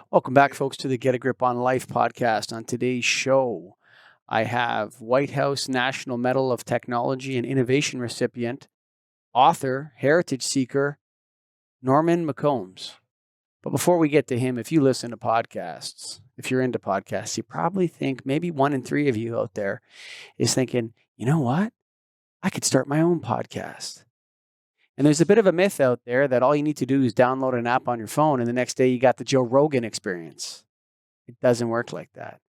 Welcome back, folks, to the Get a Grip on Life podcast. On today's show, I have White House National Medal of Technology and Innovation recipient, author, heritage seeker, Norman McCombs. But before we get to him, if you listen to podcasts, if you're into podcasts, you probably think maybe 1 in 3 of you out there is thinking, you know what? I could start my own podcast. And there's a bit of a myth out there that all you need to do is download an app on your phone and the next day you got the Joe Rogan experience. It doesn't work like that.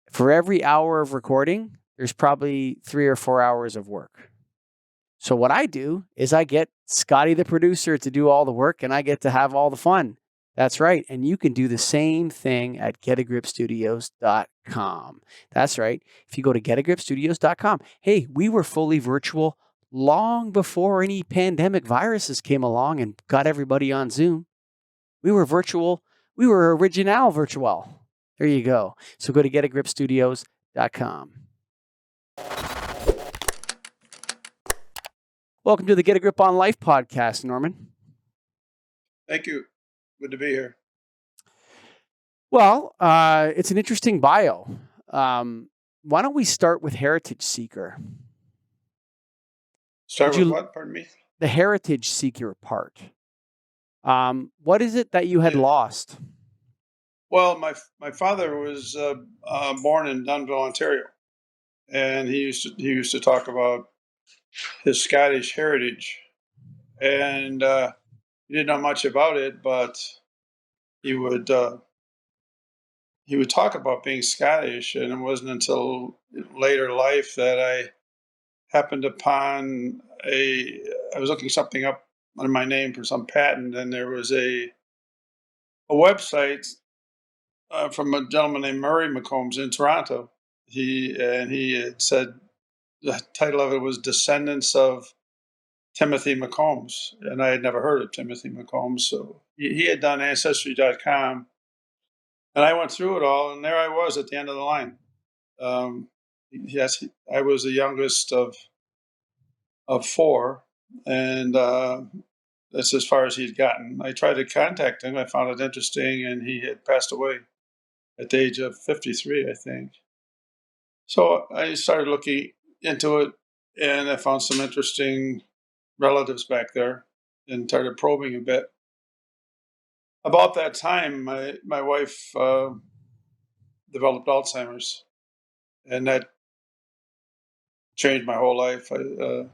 For every hour of recording, there's probably 3 or 4 hours of work. So what I do is I get Scotty, the producer, to do all the work and I get to have all the fun. That's right. And you can do the same thing at getagripstudios.com. That's right. If you go to getagripstudios.com, hey, we were fully virtual long before any pandemic viruses came along and got everybody on Zoom. We were virtual. We were original virtual. There you go. So go to getagripstudios.com. Welcome to the Get a Grip on Life podcast, Norman. Thank you. Good to be here. Well, it's an interesting bio. Why don't we start with heritage seeker? Start with what? Pardon me? The heritage seeker part. What is it that you had lost? Well, my father was born in Dunnville, Ontario, and he used to talk about his Scottish heritage, and he didn't know much about it, but he would talk about being Scottish, and it wasn't until later life that I happened upon I was looking something up under my name for some patent, and there was a website from a gentleman named Murray McCombs in Toronto. He had said the title of it was Descendants of Timothy McCombs, and I had never heard of Timothy McCombs. So he had done Ancestry.com, and I went through it all, and there I was at the end of the line. Yes, I was the youngest of 4, and that's as far as he'd gotten. I tried to contact him. I found it interesting, and he had passed away at the age of 53, I think. So I started looking into it, and I found some interesting relatives back there and started probing a bit. About that time, my wife developed Alzheimer's, and that changed my whole life. I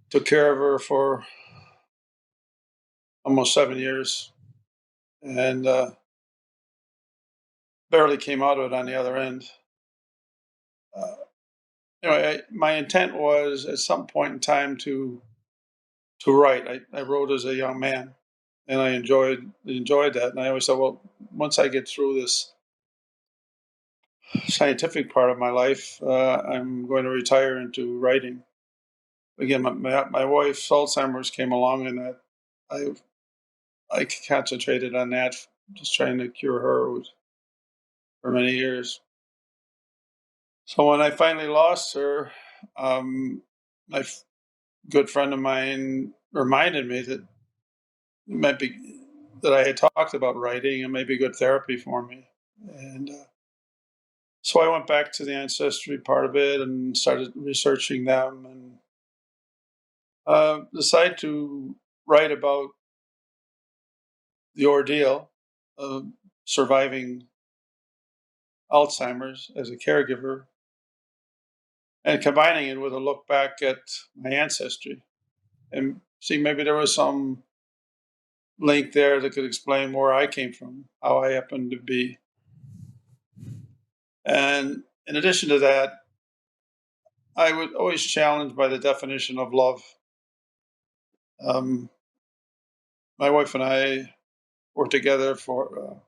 took care of her for almost 7 years, and barely came out of it on the other end. Anyway, my intent was at some point in time to write. I wrote as a young man, and I enjoyed that. And I always thought, well, once I get through this scientific part of my life, I'm going to retire into writing. Again, my wife's Alzheimer's came along, and that I concentrated on that, just trying to cure her for many years. So when I finally lost her, my good friend of mine reminded me that it might be that I had talked about writing and maybe good therapy for me. And so I went back to the ancestry part of it and started researching them, and decided to write about the ordeal of surviving Alzheimer's as a caregiver and combining it with a look back at my ancestry and see maybe there was some link there that could explain where I came from, how I happened to be. And in addition to that, I was always challenged by the definition of love. My wife and I were together for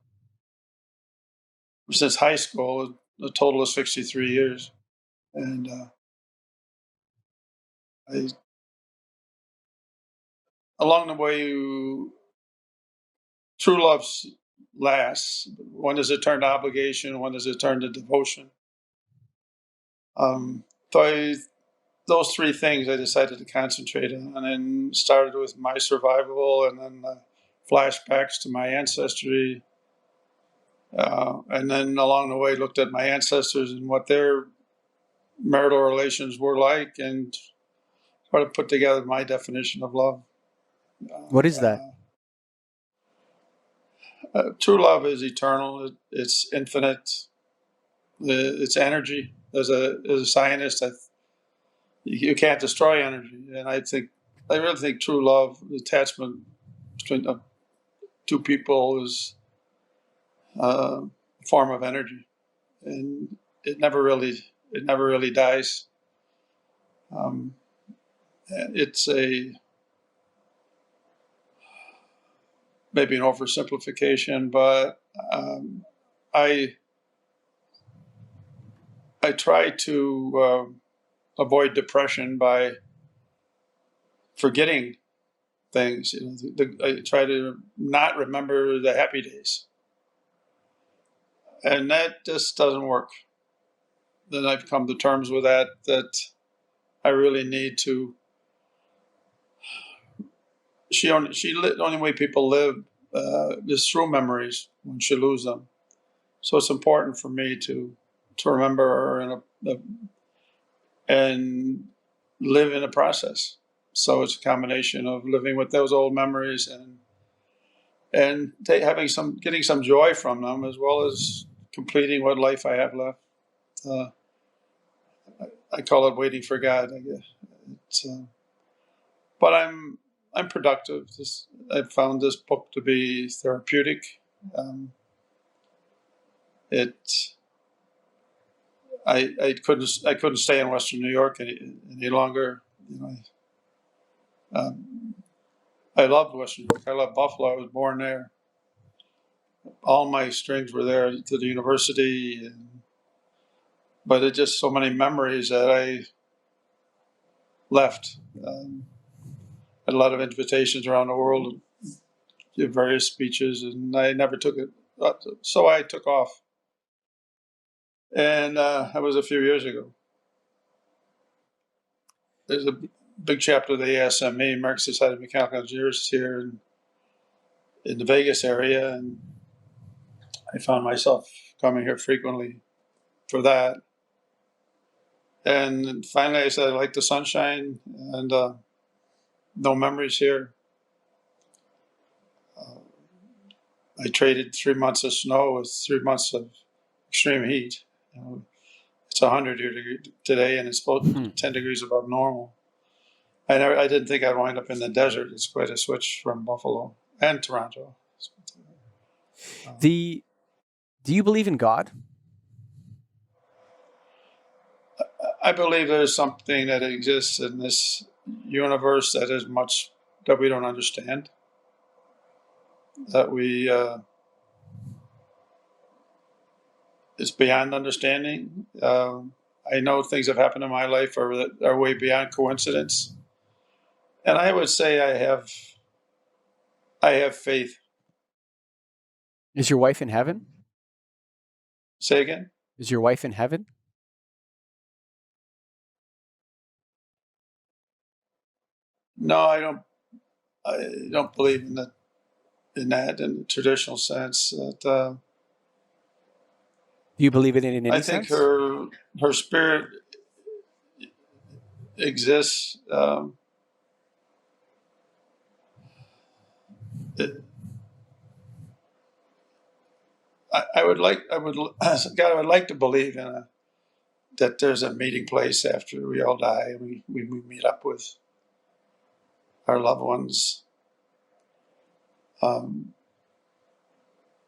since high school, a total of 63 years. And along the way, true love lasts. When does it turn to obligation? When does it turn to devotion? So those 3 things I decided to concentrate on, and started with my survival, and then flashbacks to my ancestry. And then along the way, looked at my ancestors and what their marital relations were like, and try to put together my definition of love. What is that? True love is eternal. It's infinite. It's energy. As a scientist, you can't destroy energy, and I really think true love, attachment between two people, is a form of energy, and it never really dies. It's maybe an oversimplification, but I try to avoid depression by forgetting things. I try to not remember the happy days, and that just doesn't work. Then I've come to terms with that I really need to. The only way people live is through memories once you lose them. So it's important for me to remember her and live in a process. So it's a combination of living with those old memories and getting some joy from them, as well as completing what life I have left. I call it waiting for God, I guess. But I'm productive. I found this book to be therapeutic. I couldn't stay in Western New York any longer. I loved Western New York. I loved Buffalo. I was born there. All my strings were there to the university, but it's just so many memories that I left. Had a lot of invitations around the world, give various speeches, and I never took it. So I took off, and that was a few years ago. There's a big chapter of the ASME, American Society of Mechanical Engineers, here in the Vegas area, and I found myself coming here frequently for that. And finally, I said I like the sunshine and no memories here. I traded 3 months of snow with 3 months of extreme heat. It's 100 here today, and it's about 10 degrees above normal. I didn't think I'd wind up in the desert. It's quite a switch from Buffalo and Toronto. Do you believe in God? I believe there's something that exists in this universe that is much that we don't understand. That it's beyond understanding. I know things have happened in my life are way beyond coincidence, and I would say I have faith. Is your wife in heaven? Say again? Is your wife in heaven? No, I don't. I don't believe in that in the traditional sense. That Do you believe in it in any I think sense? her spirit exists. I would like to believe that there's a meeting place after we all die, and we meet up with our loved ones.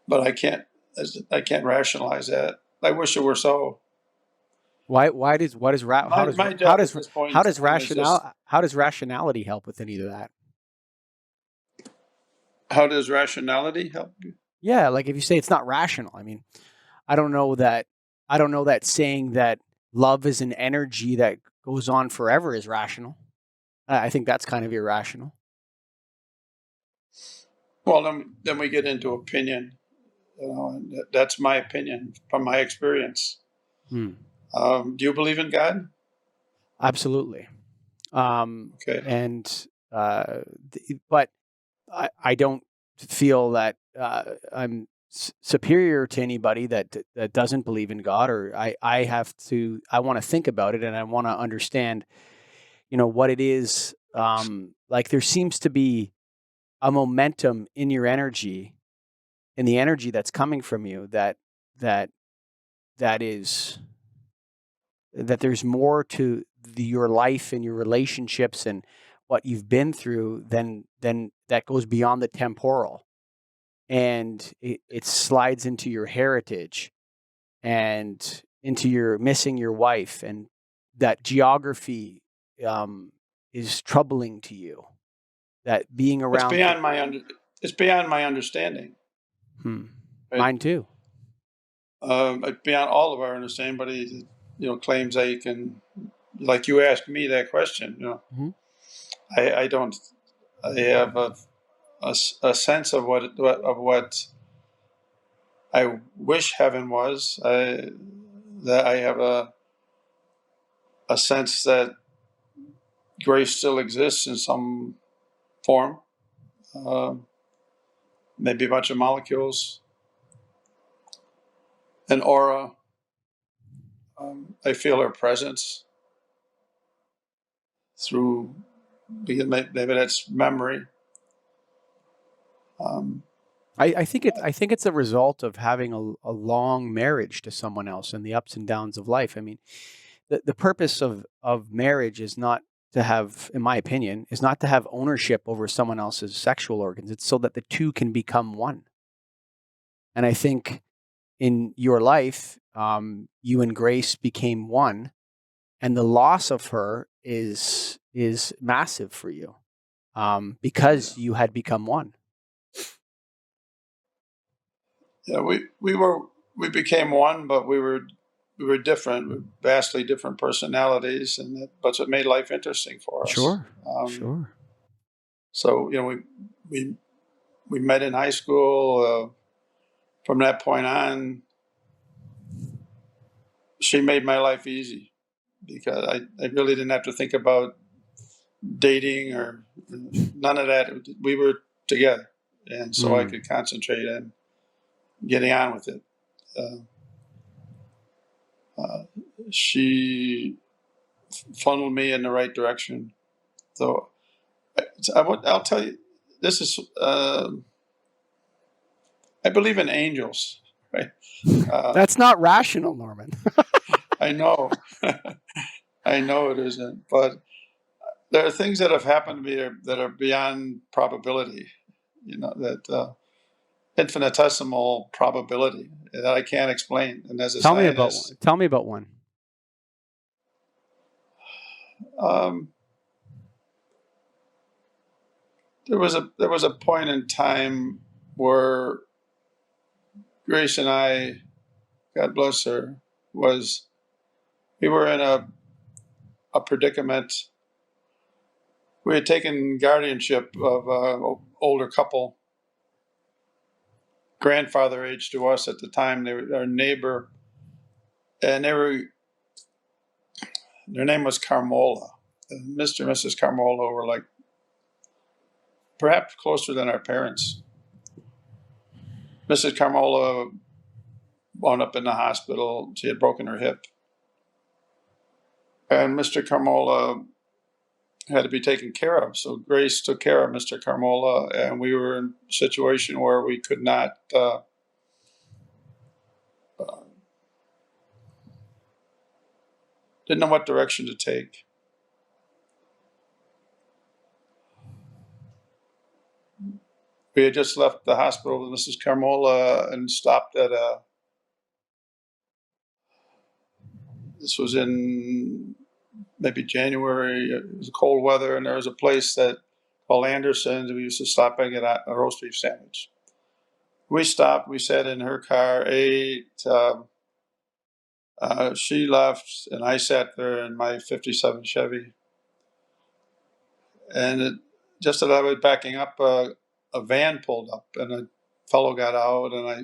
But I can't rationalize that. I wish it were so. How does rationality help with any of that? How does rationality help you? Yeah, like if you say it's not rational, I mean, I don't know that saying that love is an energy that goes on forever is rational. I think that's kind of irrational. Well, then we get into opinion. And that's my opinion from my experience. Do you believe in God? Absolutely. Okay. And but I don't feel that I'm superior to anybody that doesn't believe in God, or I want to think about it, and I want to understand, what it is. Like there seems to be a momentum in your energy, in the energy that's coming from you, that that is that there's more to your life and your relationships and what you've been through than that goes beyond the temporal, and it slides into your heritage and into your missing your wife, and that geography um, is troubling to you, that being It's around beyond it's beyond my understanding. Right? mine too. It's beyond all of our understanding. But he, claims that he can, like you asked me that question. Mhm. I don't. I have a sense of what I wish heaven was. That I have a sense that grace still exists in some form. Um, Maybe a bunch of molecules, an aura. I feel her presence through, maybe that's memory. Um, I think it's a result of having a long marriage to someone else and the ups and downs of life. I mean, the purpose of marriage is not to have, in my opinion, is not to have ownership over someone else's sexual organs. It's so that the two can become one. And I think in your life, you and Grace became one, and the loss of her is massive for you, yeah, because you had become one. yeah. We became one, but we were different, vastly different personalities, and that's what made life interesting for us. Sure, sure. So we we met in high school. From that point on, she made my life easy because I really didn't have to think about dating or none of that. We were together, and so I Mm. could concentrate on getting on with it. Uh, uh, she funneled me in the right direction. So I'll tell you, this is I believe in angels, right? That's not rational, Norman. I know, I know it isn't, but there are things that have happened to me that are beyond probability. That infinitesimal probability that I can't explain. And as a Tell me about scientist, one. Tell me about one. um, there was a point in time where Grace and I, God bless her, we were in a predicament. We had taken guardianship of an older couple, grandfather age to us at the time. They were our neighbor, and their name was Carmola. And Mr. and Mrs. Carmola were like perhaps closer than our parents. Mrs. Carmola wound up in the hospital. She had broken her hip. And Mr. Carmola had to be taken care of. So Grace took care of Mr. Carmola, and we were in a situation where we could not uh, didn't know what direction to take. We had just left the hospital with Mrs. Carmola and stopped at this was in maybe January. It was cold weather, and there was a place that called Anderson's. We used to stop and get a roast beef sandwich. We stopped. We sat in her car, ate. She left, and I sat there in my '57 Chevy. And just as I was backing up, a van pulled up, and a fellow got out, and I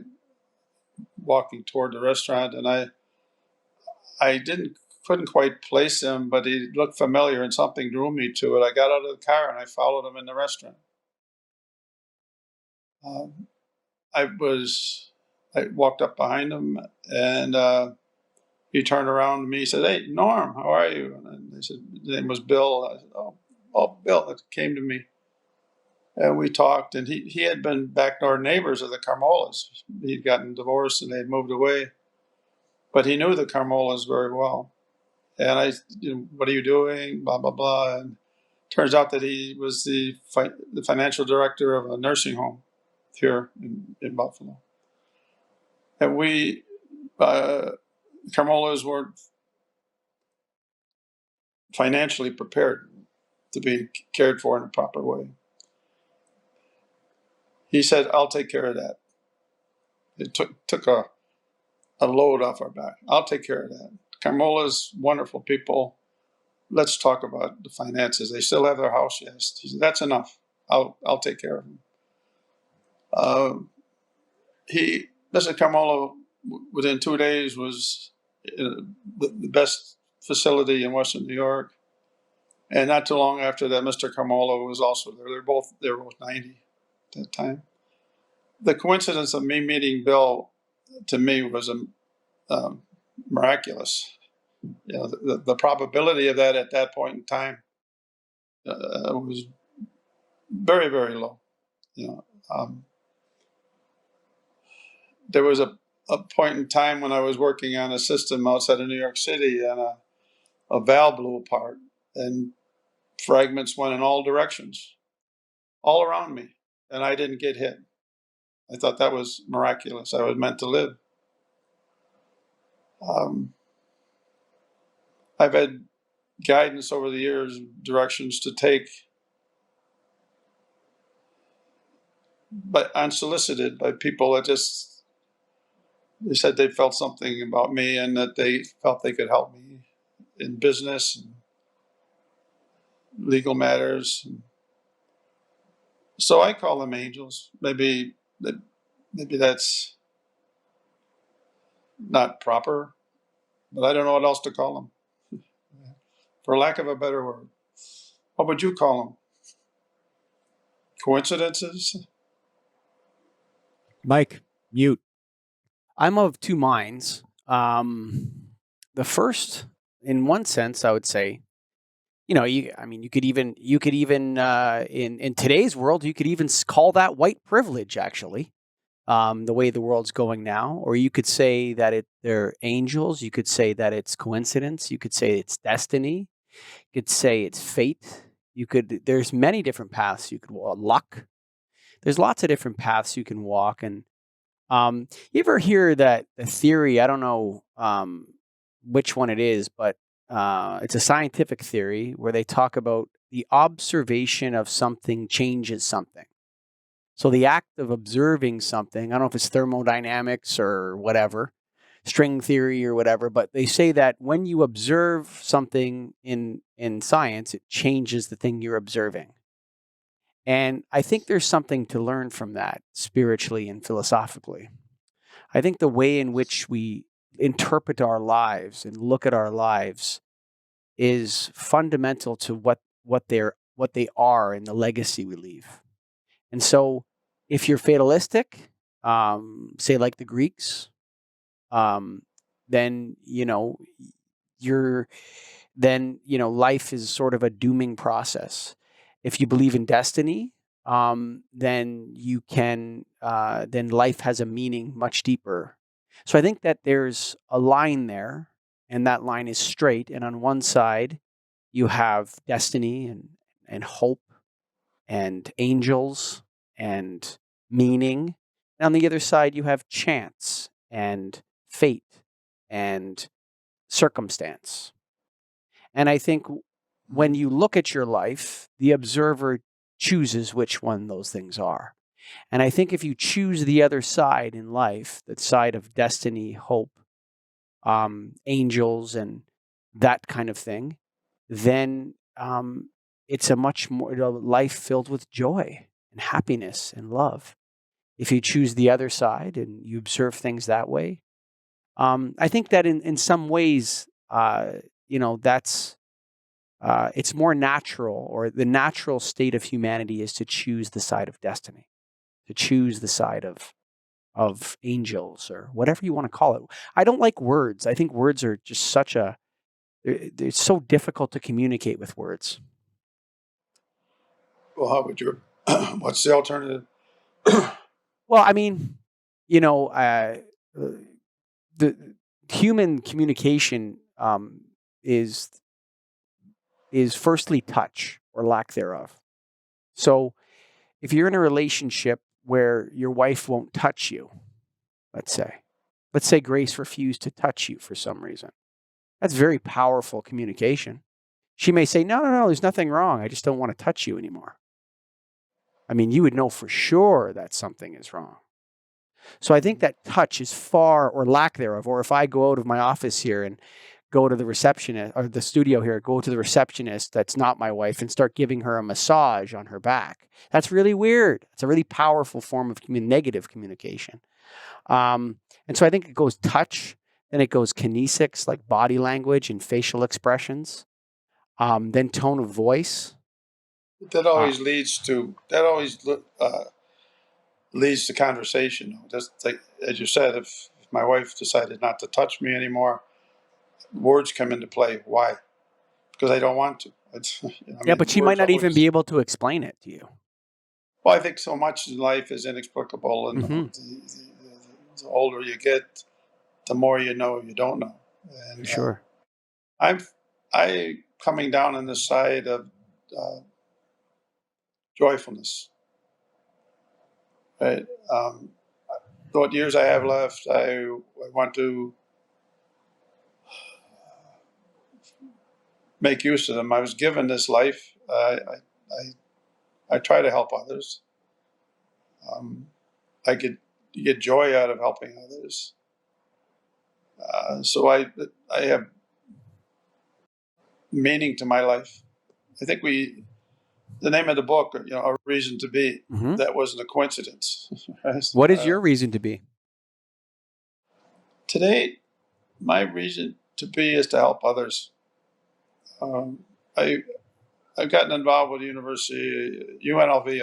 walking toward the restaurant, and I couldn't quite place him, but he looked familiar, and something drew me to it. I got out of the car and I followed him in the restaurant. Um, I walked up behind him, and he turned around to me. He said, "Hey, Norm, how are you?" And I said, "His name was Bill." I said, "Oh, Bill." It came to me, and we talked. And he had been back door neighbors of the Carmolas. He'd gotten divorced, and they'd moved away, but he knew the Carmolas very well. And "What are you doing?" Blah blah blah. And turns out that he was the financial director of a nursing home here in Buffalo. And Carmolas weren't financially prepared to be cared for in a proper way. He said, "I'll take care of that." It took a load off our back. "I'll take care of that. Carmola's wonderful people. Let's talk about the finances. They still have their house, yes." He said, "That's enough. I'll take care of them." Uh, Mr. Carmola, within 2 days, was the best facility in Western New York. And not too long after that, Mr. Carmola was also there. They were both 90 at that time. The coincidence of me meeting Bill, to me, was miraculous. The probability of that at that point in time was very, very low. You know, there was a point in time when I was working on a system outside of New York City, and a valve blew apart, and fragments went in all directions, all around me, and I didn't get hit. I thought that was miraculous. I was meant to live. I've had guidance over the years, directions to take, but unsolicited, by people that they said they felt something about me, and that they felt they could help me in business and legal matters. So I call them angels. Maybe that's not proper, but I don't know what else to call them, for lack of a better word. What would you call them? Coincidences? Mike, mute. I'm of two minds. The first, in one sense, I would say, you could even in today's world, you could even call that white privilege, actually. The way the world's going now, or you could say that they're angels. You could say that it's coincidence. You could say it's destiny. You could say it's fate. There's many different paths you could walk. Luck. There's lots of different paths you can walk. And you ever hear that the theory? I don't know which one it is, but it's a scientific theory where they talk about the observation of something changes something. So the act of observing something, I don't know if it's thermodynamics or whatever, string theory or whatever, but they say that when you observe something in science, it changes the thing you're observing. And I think there's something to learn from that spiritually and philosophically. I think the way in which we interpret our lives and look at our lives is fundamental to what they are and the legacy we leave. And so, if you're fatalistic, say like the Greeks, then life is sort of a dooming process. If you believe in destiny, then then life has a meaning much deeper. So I think that there's a line there, and that line is straight. And on one side, you have destiny and hope and angels and meaning. And on the other side, you have chance and fate and circumstance. And I think when you look at your life, the observer chooses which one those things are. And I think if you choose the other side in life, the side of destiny, hope, angels, and that kind of thing, then it's a much more life filled with joy and happiness and love. If you choose the other side and you observe things that way, I think that in some ways, that's it's more natural, or the natural state of humanity is to choose the side of destiny. to choose the side of angels or whatever you want to call it. I don't like words. I think words are just such a, it's so difficult to communicate with words. Well, how would you? What's the alternative? Well, I mean, the human communication is firstly touch or lack thereof. So if you're in a relationship where your wife won't touch you, let's say Grace refused to touch you for some reason, that's very powerful communication. She may say, no, there's nothing wrong. I just don't want to touch you anymore. I mean, you would know for sure that something is wrong. So I think that touch is far, or lack thereof, or if I go out of my office here and go to the receptionist or the studio here, go to the receptionist that's not my wife and start giving her a massage on her back. That's really weird. It's a really powerful form of negative communication. And so I think it goes touch, then it goes kinesics, like body language and facial expressions, then tone of voice. That always leads to conversation. Just like as you said, if my wife decided not to touch me anymore, words come into play. Why? Because I don't want to. But she might not even be able to explain it to you. Well, I think so much in life is inexplicable, and the older you get, the more you know you don't know. And, for sure. I'm coming down on the side of joyfulness. Right. What years I have left, I want to make use of them. I was given this life. I try to help others. I get joy out of helping others. So I have meaning to my life. I think the name of the book, A Reason to Be, that wasn't a coincidence. Right? What is your reason to be? Today, my reason to be is to help others. I've gotten involved with the university, UNLV,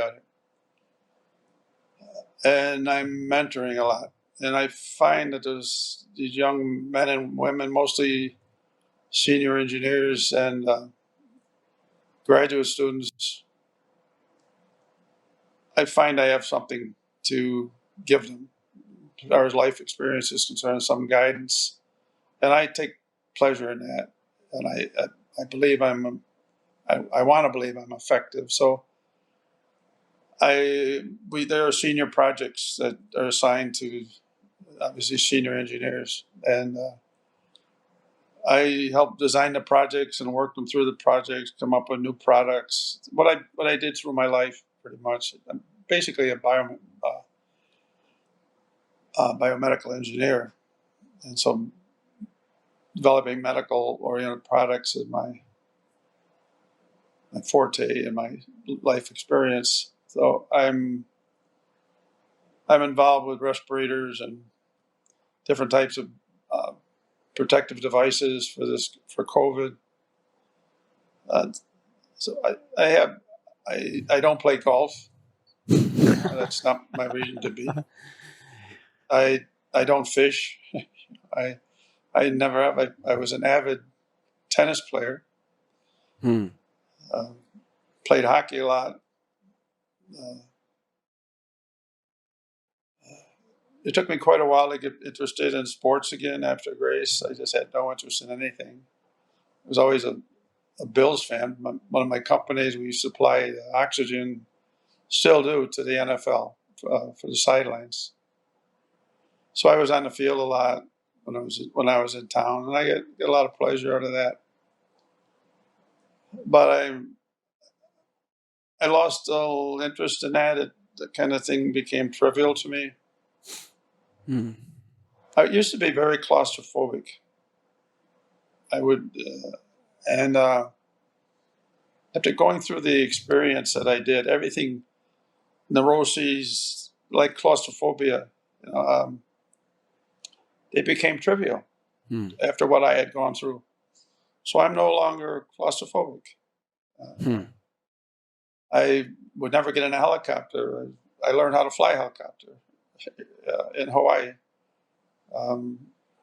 and I'm mentoring a lot. And I find that there's these young men and women, mostly senior engineers and graduate students. I find I have something to give them as far as life experience is concerned, some guidance. And I take pleasure in that. And I believe I want to believe I'm effective. So there are senior projects that are assigned to obviously senior engineers, and I help design the projects and work them through the projects, come up with new products. What I did through my life, pretty much. I'm basically a biomedical engineer, and so developing medical-oriented products is my forte in my life experience. So I'm involved with respirators and different types of protective devices for COVID. So I don't play golf. That's not my reason to be. I don't fish. I never have. I was an avid tennis player. Played hockey a lot. It took me quite a while to get interested in sports again after Grace. I just had no interest in anything. I was always a Bills fan. One of my companies, we supply oxygen, still do, to the NFL for the sidelines. So I was on the field a lot when I was in town, and I get a lot of pleasure out of that. But I lost all interest in that. That kind of thing became trivial to me. I used to be very claustrophobic. I would, and after going through the experience that I did, everything, neuroses like claustrophobia, they became trivial after what I had gone through. So I'm no longer claustrophobic. I would never get in a helicopter. I learned how to fly a helicopter in Hawaii.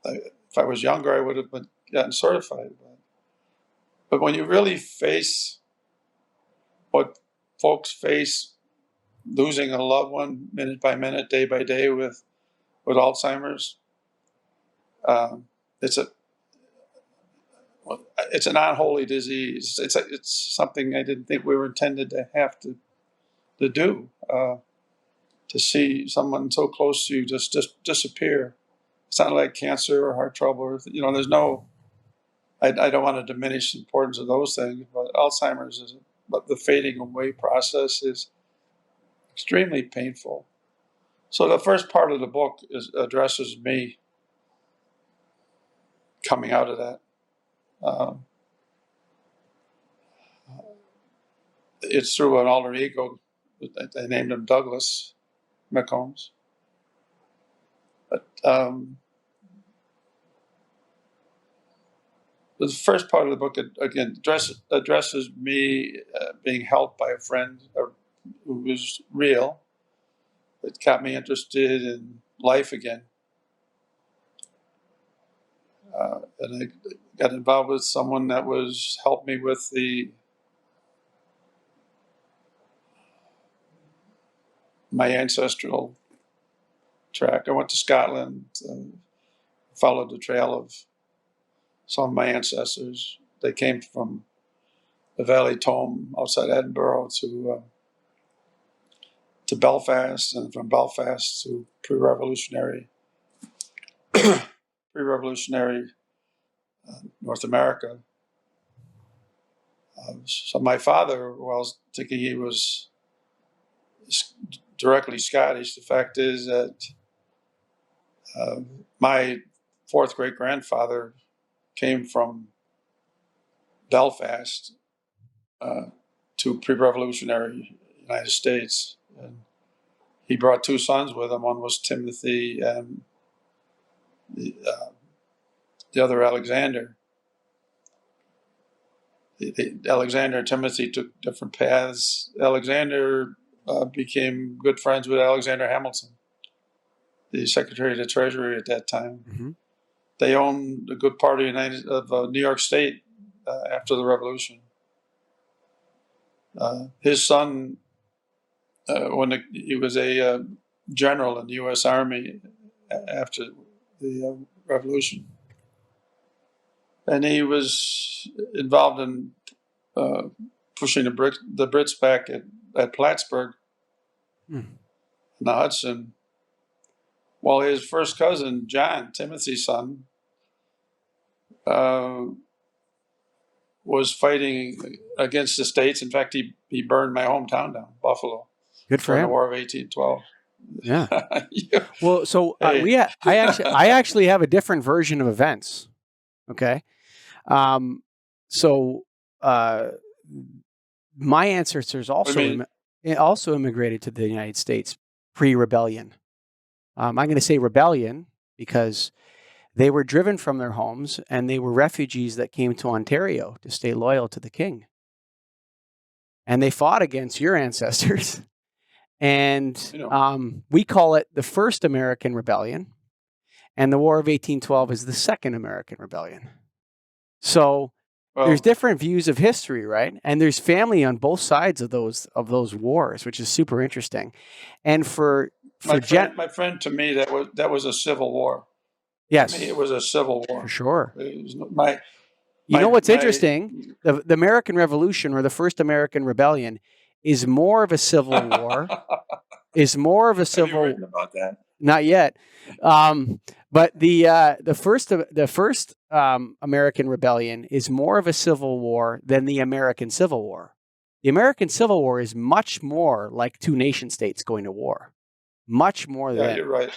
If I was younger, I would have gotten certified. But when you really face what folks face, losing a loved one minute by minute, day by day with Alzheimer's, it's an unholy disease. It's something I didn't think we were intended to have to do. To see someone so close to you just disappear. It's not like cancer or heart trouble. Or, there's no. I don't want to diminish the importance of those things, but Alzheimer's but the fading away process is extremely painful. So the first part of the book addresses me coming out of that. It's through an alter ego. I named him Douglas McCombs. But the first part of the book, again, addresses me being helped by a friend who was real. It got me interested in life again. And I got involved with someone that helped me with my ancestral track. I went to Scotland, followed the trail of some of my ancestors. They came from the Valley Tome outside Edinburgh to Belfast, and from Belfast to pre-revolutionary North America. So my father, well, I was thinking he was directly Scottish. The fact is that my fourth great-grandfather came from Belfast to pre-revolutionary United States. And he brought two sons with him. One was Timothy and the other Alexander. Alexander and Timothy took different paths. Alexander became good friends with Alexander Hamilton, the Secretary of the Treasury at that time. Mm-hmm. They owned a good part of New York State after the Revolution. His son, when he was a general in the U.S. Army after the Revolution, and he was involved in pushing the Brits back at Plattsburgh in the Hudson. While his first cousin, John, Timothy's son, was fighting against the States. In fact, he burned my hometown down, Buffalo. Good for him. In the War of 1812. Yeah. Well, so I actually have a different version of events. Okay. So my ancestors also immigrated to the United States pre-rebellion. I'm going to say rebellion because they were driven from their homes and they were refugees that came to Ontario to stay loyal to the king. And they fought against your ancestors. And we call it the First American Rebellion. And the War of 1812 is the Second American Rebellion. So there's different views of history, right? And there's family on both sides of those wars, which is super interesting. And for my friend, to me, that was a civil war. Yes, to me, it was a civil war for sure. You know what's interesting? The American Revolution, or the First American Rebellion, is more of a civil war. Have you written about that? Not yet. But the first American Rebellion is more of a civil war than the American Civil War. The American Civil War is much more like two nation states going to war. Much more than. Yeah, you're right.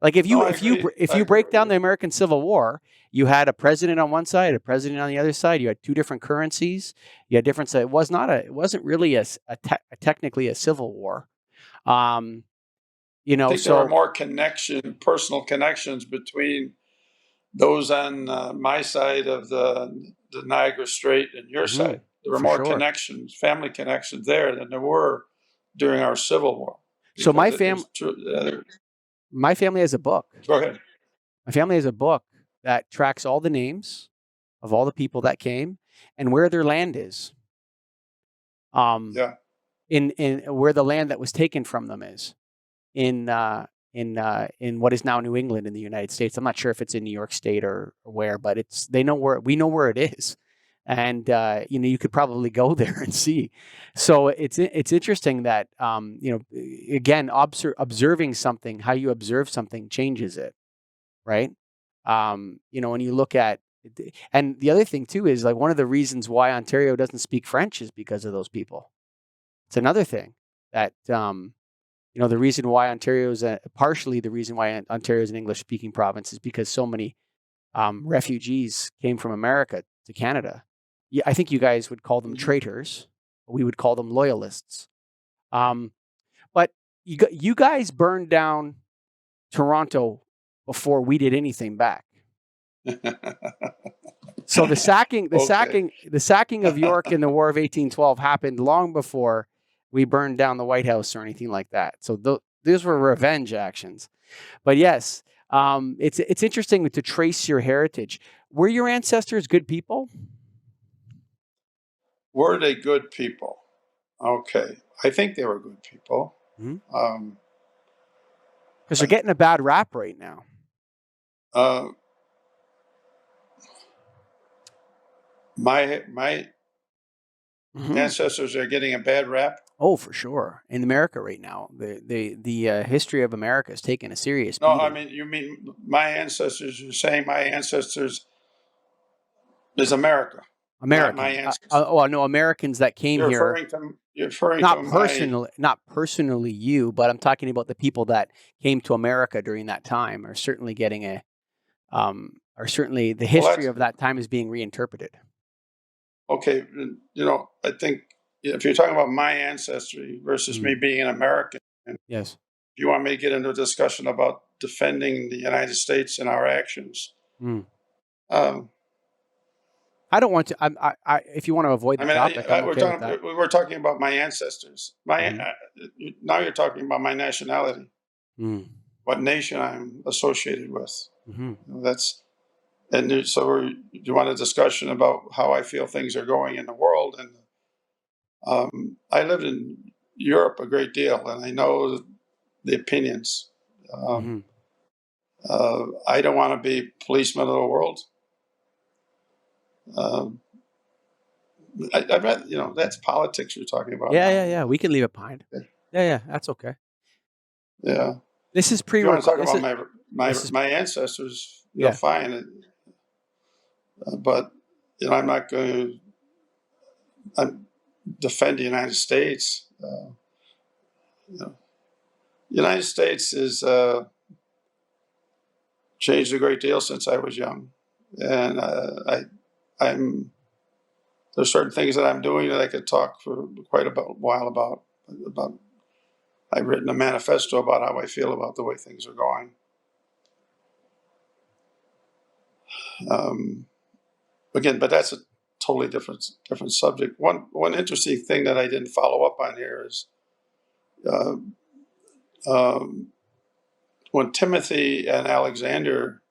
Like if you break down the American Civil War, you had a president on one side, a president on the other side. You had two different currencies. You had different. So it wasn't really technically a civil war. I think there were more personal connections between those on my side of the Niagara Strait and your Mm-hmm. side. There were more connections, family connections there than there were during our Civil War. So because it is true. my family has a book. Go ahead. My family has a book that tracks all the names of all the people that came and where their land is. Yeah. In where the land that was taken from them is in what is now New England in the United States. I'm not sure if it's in New York State or where, but we know where it is, and you could probably go there and see. So it's interesting that again, observing something, how you observe something changes it, right? When you look at, and the other thing too is like one of the reasons why Ontario doesn't speak French is because of those people. It's another thing that the reason why partially the reason why Ontario is an English-speaking province is because so many refugees came from America to Canada. Yeah, I think you guys would call them traitors. We would call them loyalists. But you guys burned down Toronto before we did anything back. So the sacking of York in the War of 1812 happened long before we burned down the White House or anything like that. So those were revenge actions. But yes, it's interesting to trace your heritage. Were your ancestors good people? Were they good people? Okay, I think they were good people. Because they're getting a bad rap right now. My ancestors are getting a bad rap. Oh, for sure. In America right now, the history of America is taking a serious beating. No, I mean, you mean my ancestors? You're saying my ancestors is America. Americans. Not my ancestors. No, Americans that came here. You're referring not personally you, but I'm talking about the people that came to America during that time are certainly getting certainly the history of that time is being reinterpreted. Okay, I think if you're talking about my ancestry versus me being an American, yes. If you want me to get into a discussion about defending the United States and our actions, I don't want to. If you want to avoid the topic, I'm okay with that. We're talking about my ancestors. Now you're talking about my nationality, what nation I'm associated with. So you want a discussion about how I feel things are going in the world, and I lived in Europe a great deal, and I know the opinions. I don't want to be policeman of the world. I'd rather, that's politics you're talking about. Yeah. We can leave it behind. Yeah. That's okay. Yeah. This is If you want to talk about my ancestors, fine. But I'm not going to defend the United States. The United States has changed a great deal since I was young, and there's certain things that I'm doing that I could talk for quite a while about. I've written a manifesto about how I feel about the way things are going. Again, but that's a totally different subject. One interesting thing that I didn't follow up on here is when Timothy and Alexander,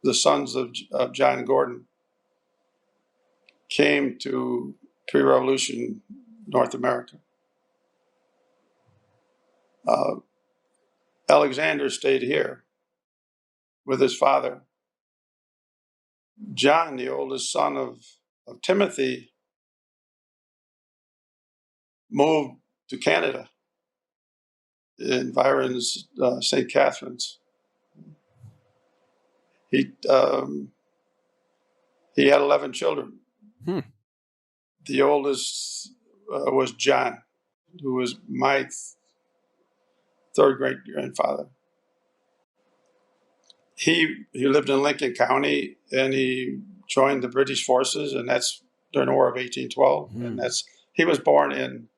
the sons of John Gordon, came to pre-revolution North America, Alexander stayed here with his father. John, the oldest son of Timothy, moved to Canada in Byron's St. Catharines. He had 11 children. The oldest was John, who was my third great grandfather. He lived in Lincoln County, and he joined the British forces, and that's during the War of 1812. And he was born in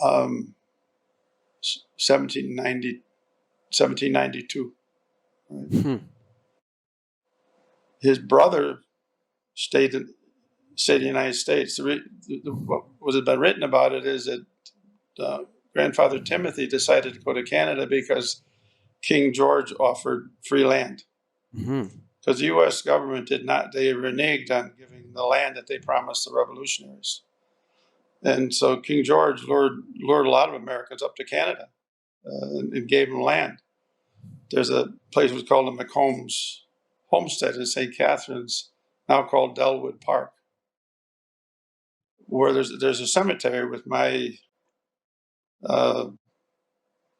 1792. Right? His brother stayed in the United States. What has been written about it is that grandfather Timothy decided to go to Canada because King George offered free land. Because the U.S. government did not, they reneged on giving the land that they promised the revolutionaries. And so King George lured a lot of Americans up to Canada and gave them land. There's a place was called the McCombs homestead in St. Catharines, now called Delwood Park, where there's a cemetery with my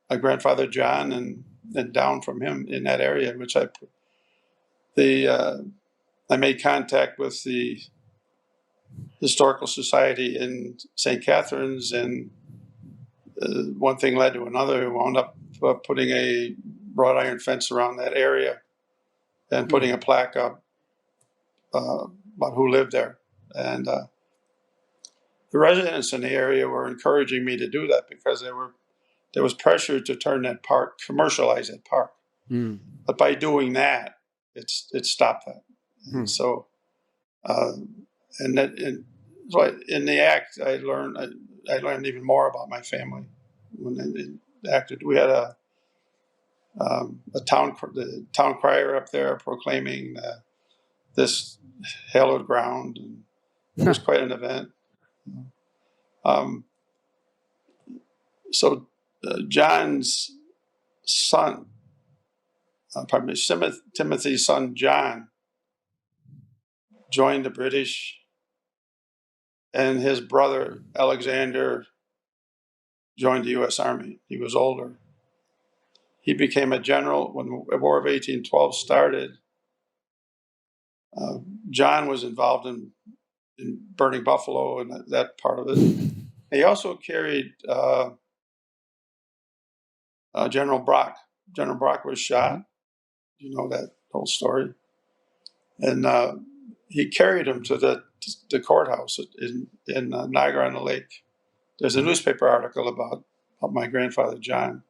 grandfather John and down from him in that area, which I made contact with the Historical Society in St. Catharines, and one thing led to another. We wound up putting a wrought iron fence around that area and putting a plaque up about who lived there. And the residents in the area were encouraging me to do that because there was pressure to turn that park, commercialize that park. But by doing that, it stopped that. And so, so in the act, I learned even more about my family when they acted. We had the town crier up there proclaiming this hallowed ground, and it was quite an event. So John's son, Timothy's son John, joined the British, and his brother Alexander joined the U.S. Army. He was older. He became a general when the War of 1812 started. John was involved in burning buffalo and that part of it. He also carried General Brock. General Brock was shot. You know that whole story. And he carried him to the courthouse in Niagara-on-the-Lake. There's a newspaper article about my grandfather John.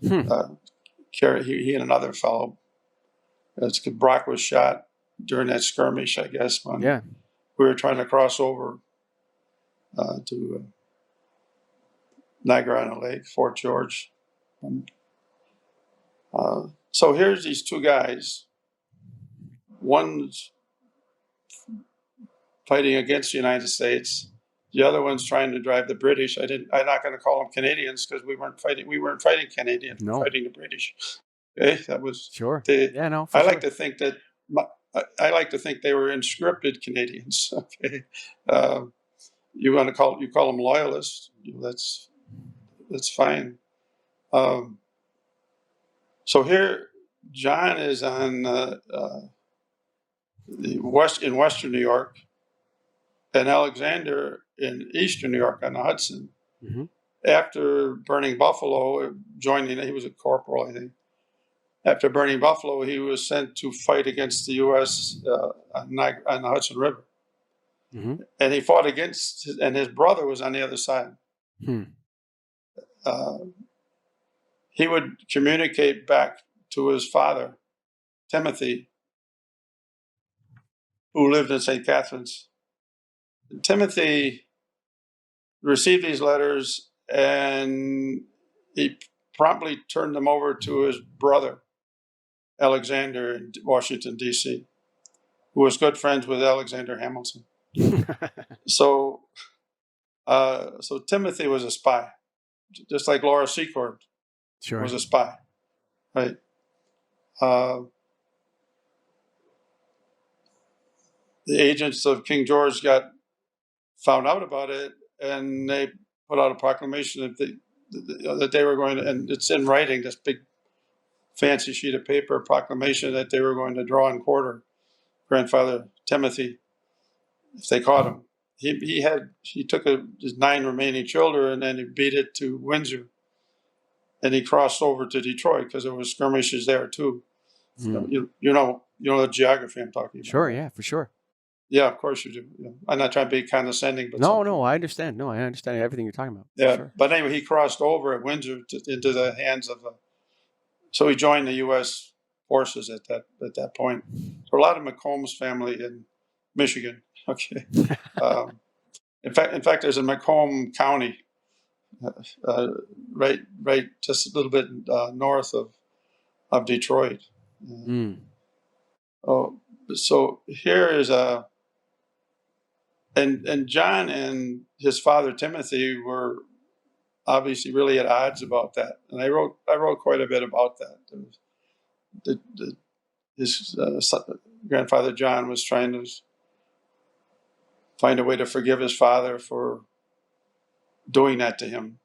He and another fellow. Brock was shot during that skirmish, I guess, when we were trying to cross over to Niagara-on-the-Lake, Fort George. So here's these two guys. One's fighting against the United States. The other one's trying to drive the British. I'm not going to call them Canadians because we weren't fighting Canadians. We were fighting the British. Okay, that was sure. I like to think that I like to think they were unscripted Canadians. Okay, you call them loyalists. That's fine. So here, John is on in Western New York, and Alexander in Eastern New York on the Hudson. After burning buffalo, he was a corporal, I think. After burning buffalo, he was sent to fight against the U.S. On the Hudson River. And he fought and his brother was on the other side. He would communicate back to his father, Timothy, who lived in St. Catharines. Timothy received these letters, and he promptly turned them over to his brother, Alexander, in Washington, D.C., who was good friends with Alexander Hamilton. So Timothy was a spy, just like Laura Secord was a spy, right? The agents of King George found out about it, and they put out a proclamation that they were going to, and it's in writing, this big fancy sheet of paper, proclamation that they were going to draw and quarter grandfather Timothy if they caught him. He took his 9 remaining children, and then he beat it to Windsor, and he crossed over to Detroit because there was skirmishes there too. You know the geography I'm talking about. Sure, yeah, for sure. Yeah, of course you do. Yeah. I'm not trying to be condescending, but no, I understand. No, I understand everything you're talking about. Yeah, sure. But anyway, he crossed over at Windsor into the hands of. So he joined the U.S. forces at that point. So a lot of McCombs family in Michigan. Okay. In fact, there's a Macomb County right, just a little bit north of Detroit. Mm. Oh, so here is and John and his father Timothy were obviously really at odds about that, and I wrote quite a bit about that. His grandfather John was trying to find a way to forgive his father for doing that to him.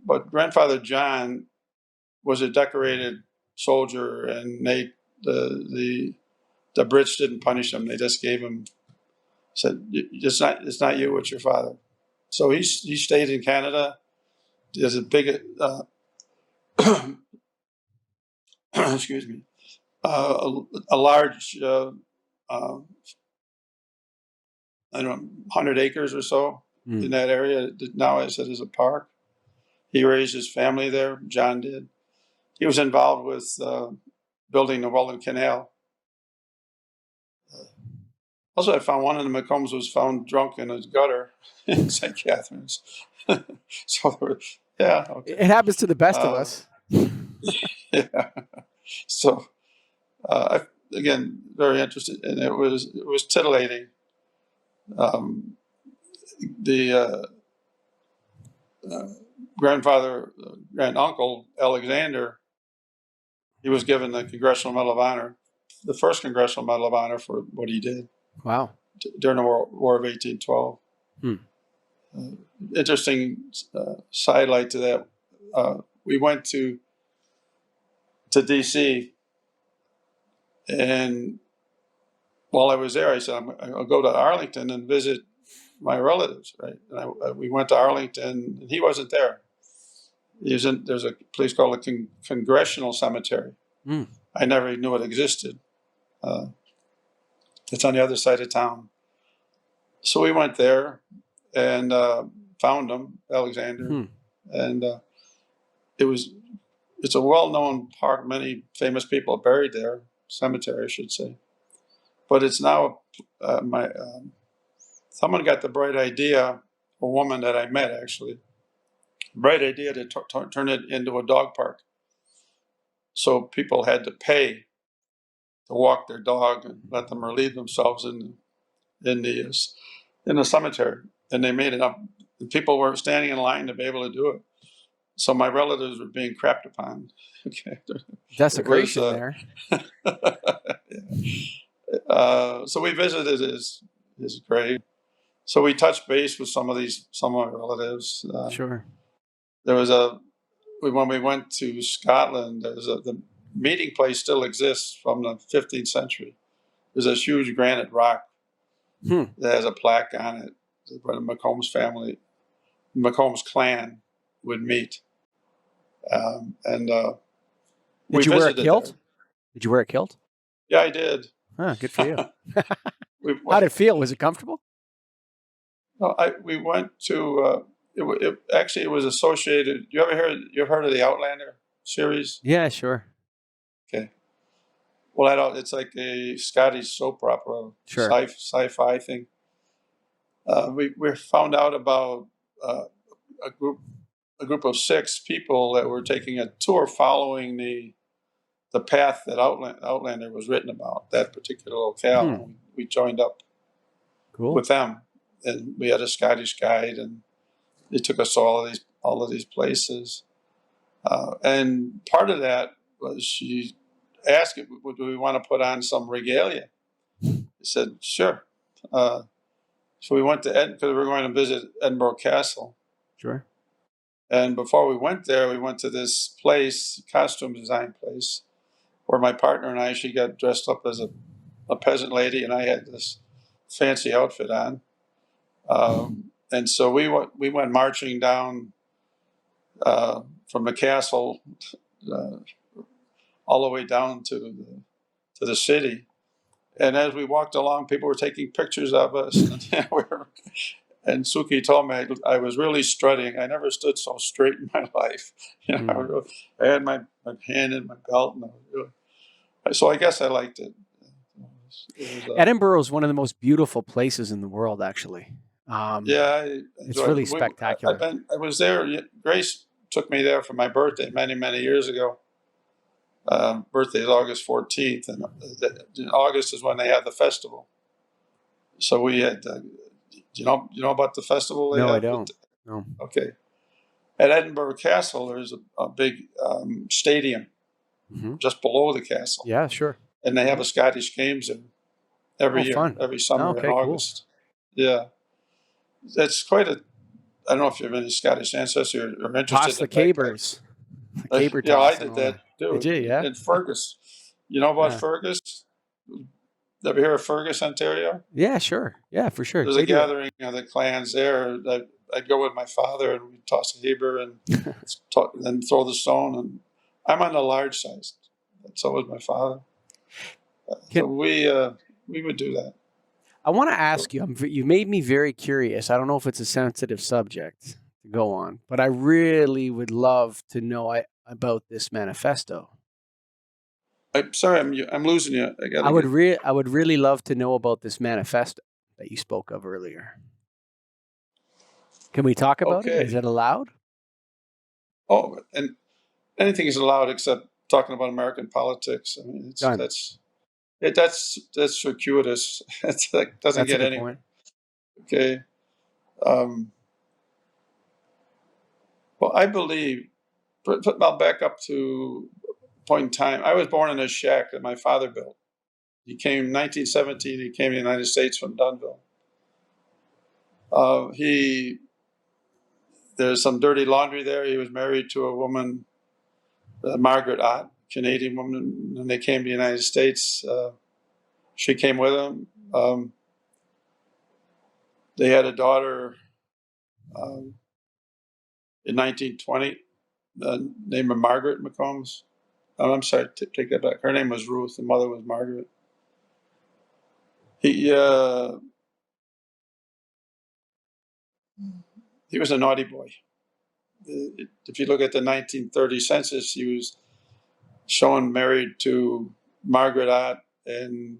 But grandfather John was a decorated soldier, and the Brits didn't punish him. They just gave him said it's not you, it's your father. So he stayed in Canada. There's a big excuse me a large uh, I don't know 100 acres or so in that area. Now I said is a park. He raised his family there. John did. He was involved with building the Welland Canal. Also, I found one of the McCombs was found drunk in his gutter in St. Catharines. So, yeah, okay. It happens to the best of us. Yeah. So, again, very interested, and it was titillating. The grand uncle Alexander, he was given the Congressional Medal of Honor, the first Congressional Medal of Honor for what he did. Wow. During the War of 1812. Interesting sidelight to that. We went to D.C. and while I was there, I said, I'll go to Arlington and visit my relatives, right? And we went to Arlington, and he wasn't there. There's a place called a Congressional Cemetery. I never even knew it existed. It's on the other side of town. So we went there and found him, Alexander, and it's a well-known park. Many famous people are buried there, cemetery, I should say. But it's now someone got the bright idea, a woman that I met actually, bright idea to turn it into a dog park. So people had to pay to walk their dog and let them relieve themselves in the cemetery, and they made it up. People were standing in line to be able to do it. So my relatives were being crapped upon. Okay, desecration there. So we visited his grave. So we touched base with some of my relatives. Sure. There was when we went to Scotland. The meeting place still exists from the 15th century. There's a huge granite rock that has a plaque on it where the McCombs clan would meet. Did you wear a kilt? There. Did you wear a kilt? Yeah, I did. Good for you. How did it feel? Was it comfortable? No, we went to. It was associated. You heard of the Outlander series? Yeah, sure. Okay. Well, it's like a Scottish soap opera, sure. Sci-fi thing. We found out about a group of 6 people that were taking a tour following the path that Outlander was written about, that particular locale. We joined up with them, and we had a Scottish guide, and they took us to all of these places. And part of that was she asked, do we want to put on some regalia? I said, sure. So we went to because we were going to visit Edinburgh Castle. Sure. And before we went there, we went to this place, costume design place, where my partner and I, she got dressed up as a peasant lady, and I had this fancy outfit on. And so we went marching down from the castle all the way down to the city. And as we walked along, people were taking pictures of us. And Suki told me I was really strutting. I never stood so straight in my life. I had my hand in my belt, and so I guess I liked it. Edinburgh is one of the most beautiful places in the world, actually. Yeah, I It's enjoy really it. spectacular. I was there. Grace took me there for my birthday many years ago. Birthday is August 14th, and August is when they have the festival. So we had. Do you know about the festival they No, I have? don't. No. Okay. At Edinburgh Castle, there's a big stadium Hmm. just below the castle, Yeah, sure. and they have a Scottish Games every Oh, year, fun. every Oh, summer in okay, cool. August. Yeah, it's quite a. I don't know if you have any Scottish ancestry or Toss interested the in bagpipes. cabers, the caber Yeah, I toss, and did all that that. Did too. you? Yeah. In Fergus, you know about Yeah. Fergus? Ever hear of Fergus, Ontario? Yeah, sure. Yeah, for sure. There's a They do it. gathering of the clans there. I'd go with my father and we'd toss a caber and then throw the stone. And I'm on the large size. So was my father. So Can we would do that. I want to So, ask you? You made me very curious. I don't know if it's a sensitive subject to go on, but I really would love to know about this manifesto. I'm sorry, I'm losing you. I gotta get. I would really love to know about this manifesto that you spoke of earlier. Can we talk about it? Is Okay. it allowed? Oh, and anything is allowed except talking about American politics. I mean, Done. that's circuitous. That doesn't That's a get good anywhere. point. Okay. Um, well, I believe. I'll back up to a point in time. I was born in a shack that my father built. He came in 1917. He came to the United States from Dunnville. He There's some dirty laundry there. He was married to a woman, Margaret Ott, Canadian woman. When they came to the United States, she came with him. They had a daughter um, in 1920, named Margaret McCombs. I'm sorry, take that back. Her name was Ruth. The mother was Margaret. He he was a naughty boy. If you look at the 1930 census, he was shown married to Margaret Ott and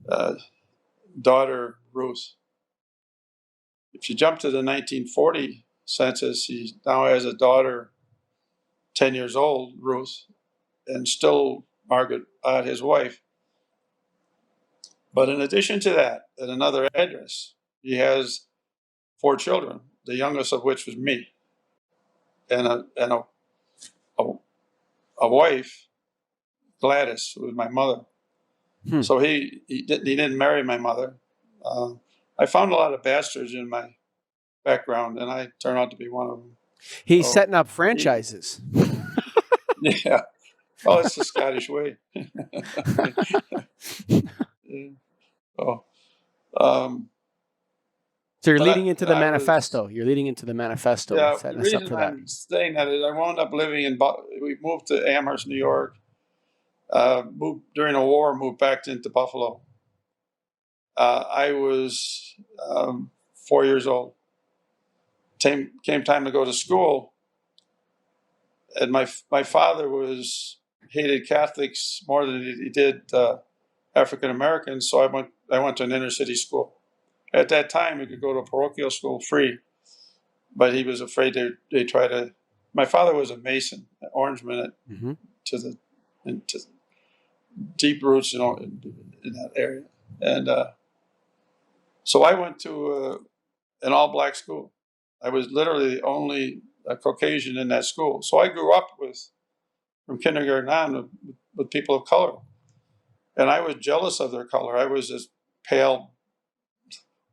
uh, daughter Ruth. If you jump to the 1940 census, he now has a daughter, 10 years old, Ruth, and still Margaret Ott, his wife. But in addition to that, at another address, he has 4 children, the youngest of which was me, and a, a wife, Gladys, who was my mother. Hmm. So he didn't marry my mother. Uh, I found a lot of bastards in my background, and I turned out to be one of them. He's So setting up he, franchises. yeah, well, it's the Scottish way. Oh, um, So you're leading but into the I was manifesto. You're leading into the manifesto and yeah. The setting us up reason for that. I'm saying that is I wound up living we moved to Amherst, New York. Moved during a war. Moved back into Buffalo. I was 4 years old. Came time to go to school, and my father hated Catholics more than he did African Americans. So I went to an inner city school. At that time, you could go to a parochial school free, but he was afraid they try to. My father was a Mason, an Orangeman, Mm-hmm. to the into deep roots, in that area, and so I went to an all-black school. I was literally the only Caucasian in that school. So I grew up from kindergarten on, with people of color. And I was jealous of their color. I was this pale,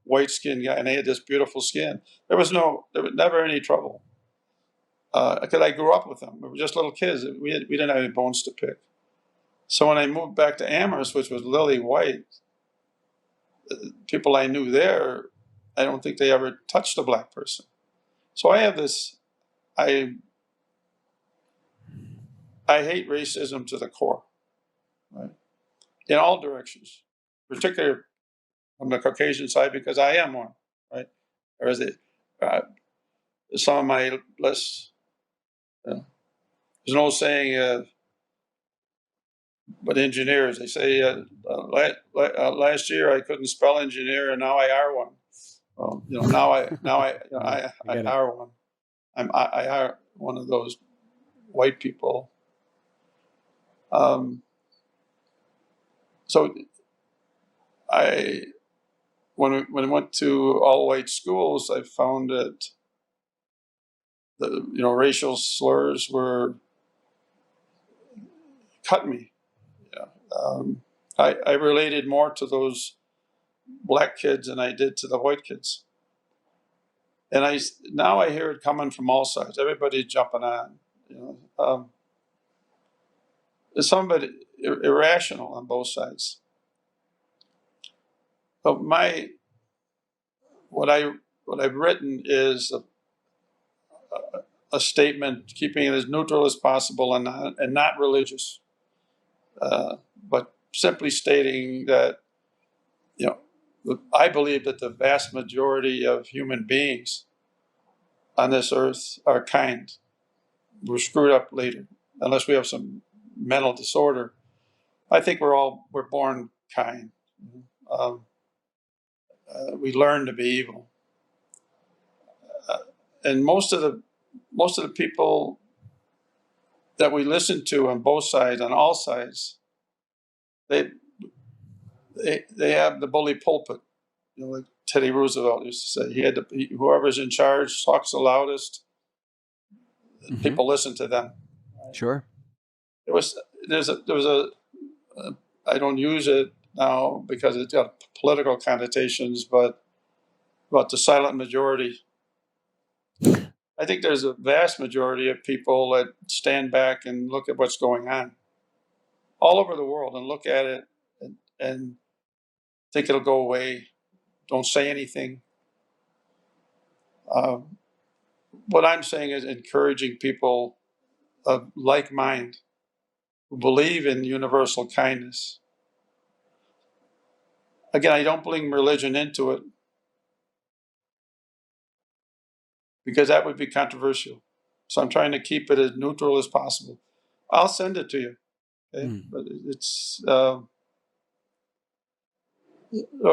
white skinned guy, and they had this beautiful skin. There was never any trouble. Because I grew up with them. We were just little kids. We didn't have any bones to pick. So when I moved back to Amherst, which was lily white, people I knew there, I don't think they ever touched a black person. So I have this. I I hate racism to the core, right? In all directions, particularly from the Caucasian side, because I am one, right? Or is it uh, some of my less? There's an old saying, but engineers they say last year I couldn't spell engineer and now I are one. Well, now I get it. hire one. I hire one of those white people. So when I went to all white schools, I found that the racial slurs were cut me. Yeah. I related more to those black kids than I did to the white kids. And now I hear it coming from all sides. Everybody's jumping on. There's somebody irrational on both sides. But what I've written is a statement keeping it as neutral as possible and not religious, but simply stating that I believe that the vast majority of human beings on this earth are kind. We're screwed up later, unless we have some mental disorder. I think we're born kind. We learn to be evil, and most of the people that we listen to on both sides, on all sides, they have the bully pulpit. Like Teddy Roosevelt used to say, whoever's in charge talks the loudest. Mm-hmm. People listen to them. Sure. There was a I don't use it now because it's got political connotations, but about the silent majority. I think there's a vast majority of people that stand back and look at what's going on all over the world and look at it and think it'll go away. Don't say anything. What I'm saying is encouraging people of like mind who believe in universal kindness. Again, I don't bring religion into it because that would be controversial. So I'm trying to keep it as neutral as possible. I'll send it to you. Okay? But it's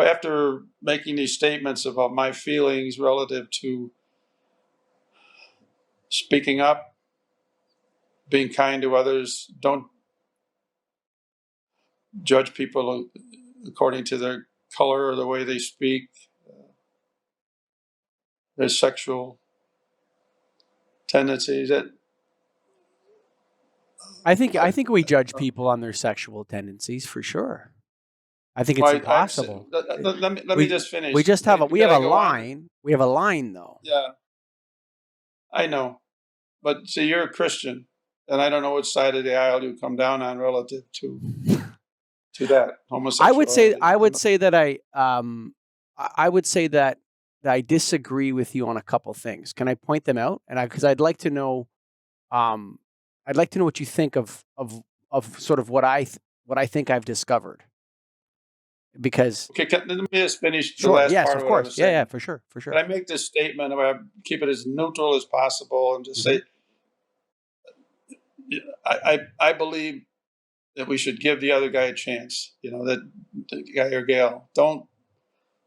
after making these statements about my feelings relative to speaking up, being kind to others, don't judge people according to their color or the way they speak, their sexual tendencies. I think we judge people on their sexual tendencies for sure. I think it's impossible. Let me just finish. We just have a line. We have a line though. Yeah, I know, but see, you're a Christian, and I don't know which side of the aisle you come down on relative to that homosexuality. I would say that I disagree with you on a couple things. Can I point them out? And because I'd like to know, what you think of sort of what I think I've discovered. Because let me just finish the last part of what I was saying. Yeah, for sure. But I make this statement about keep it as neutral as possible and just say, I believe that we should give the other guy a chance. That the guy or gal, don't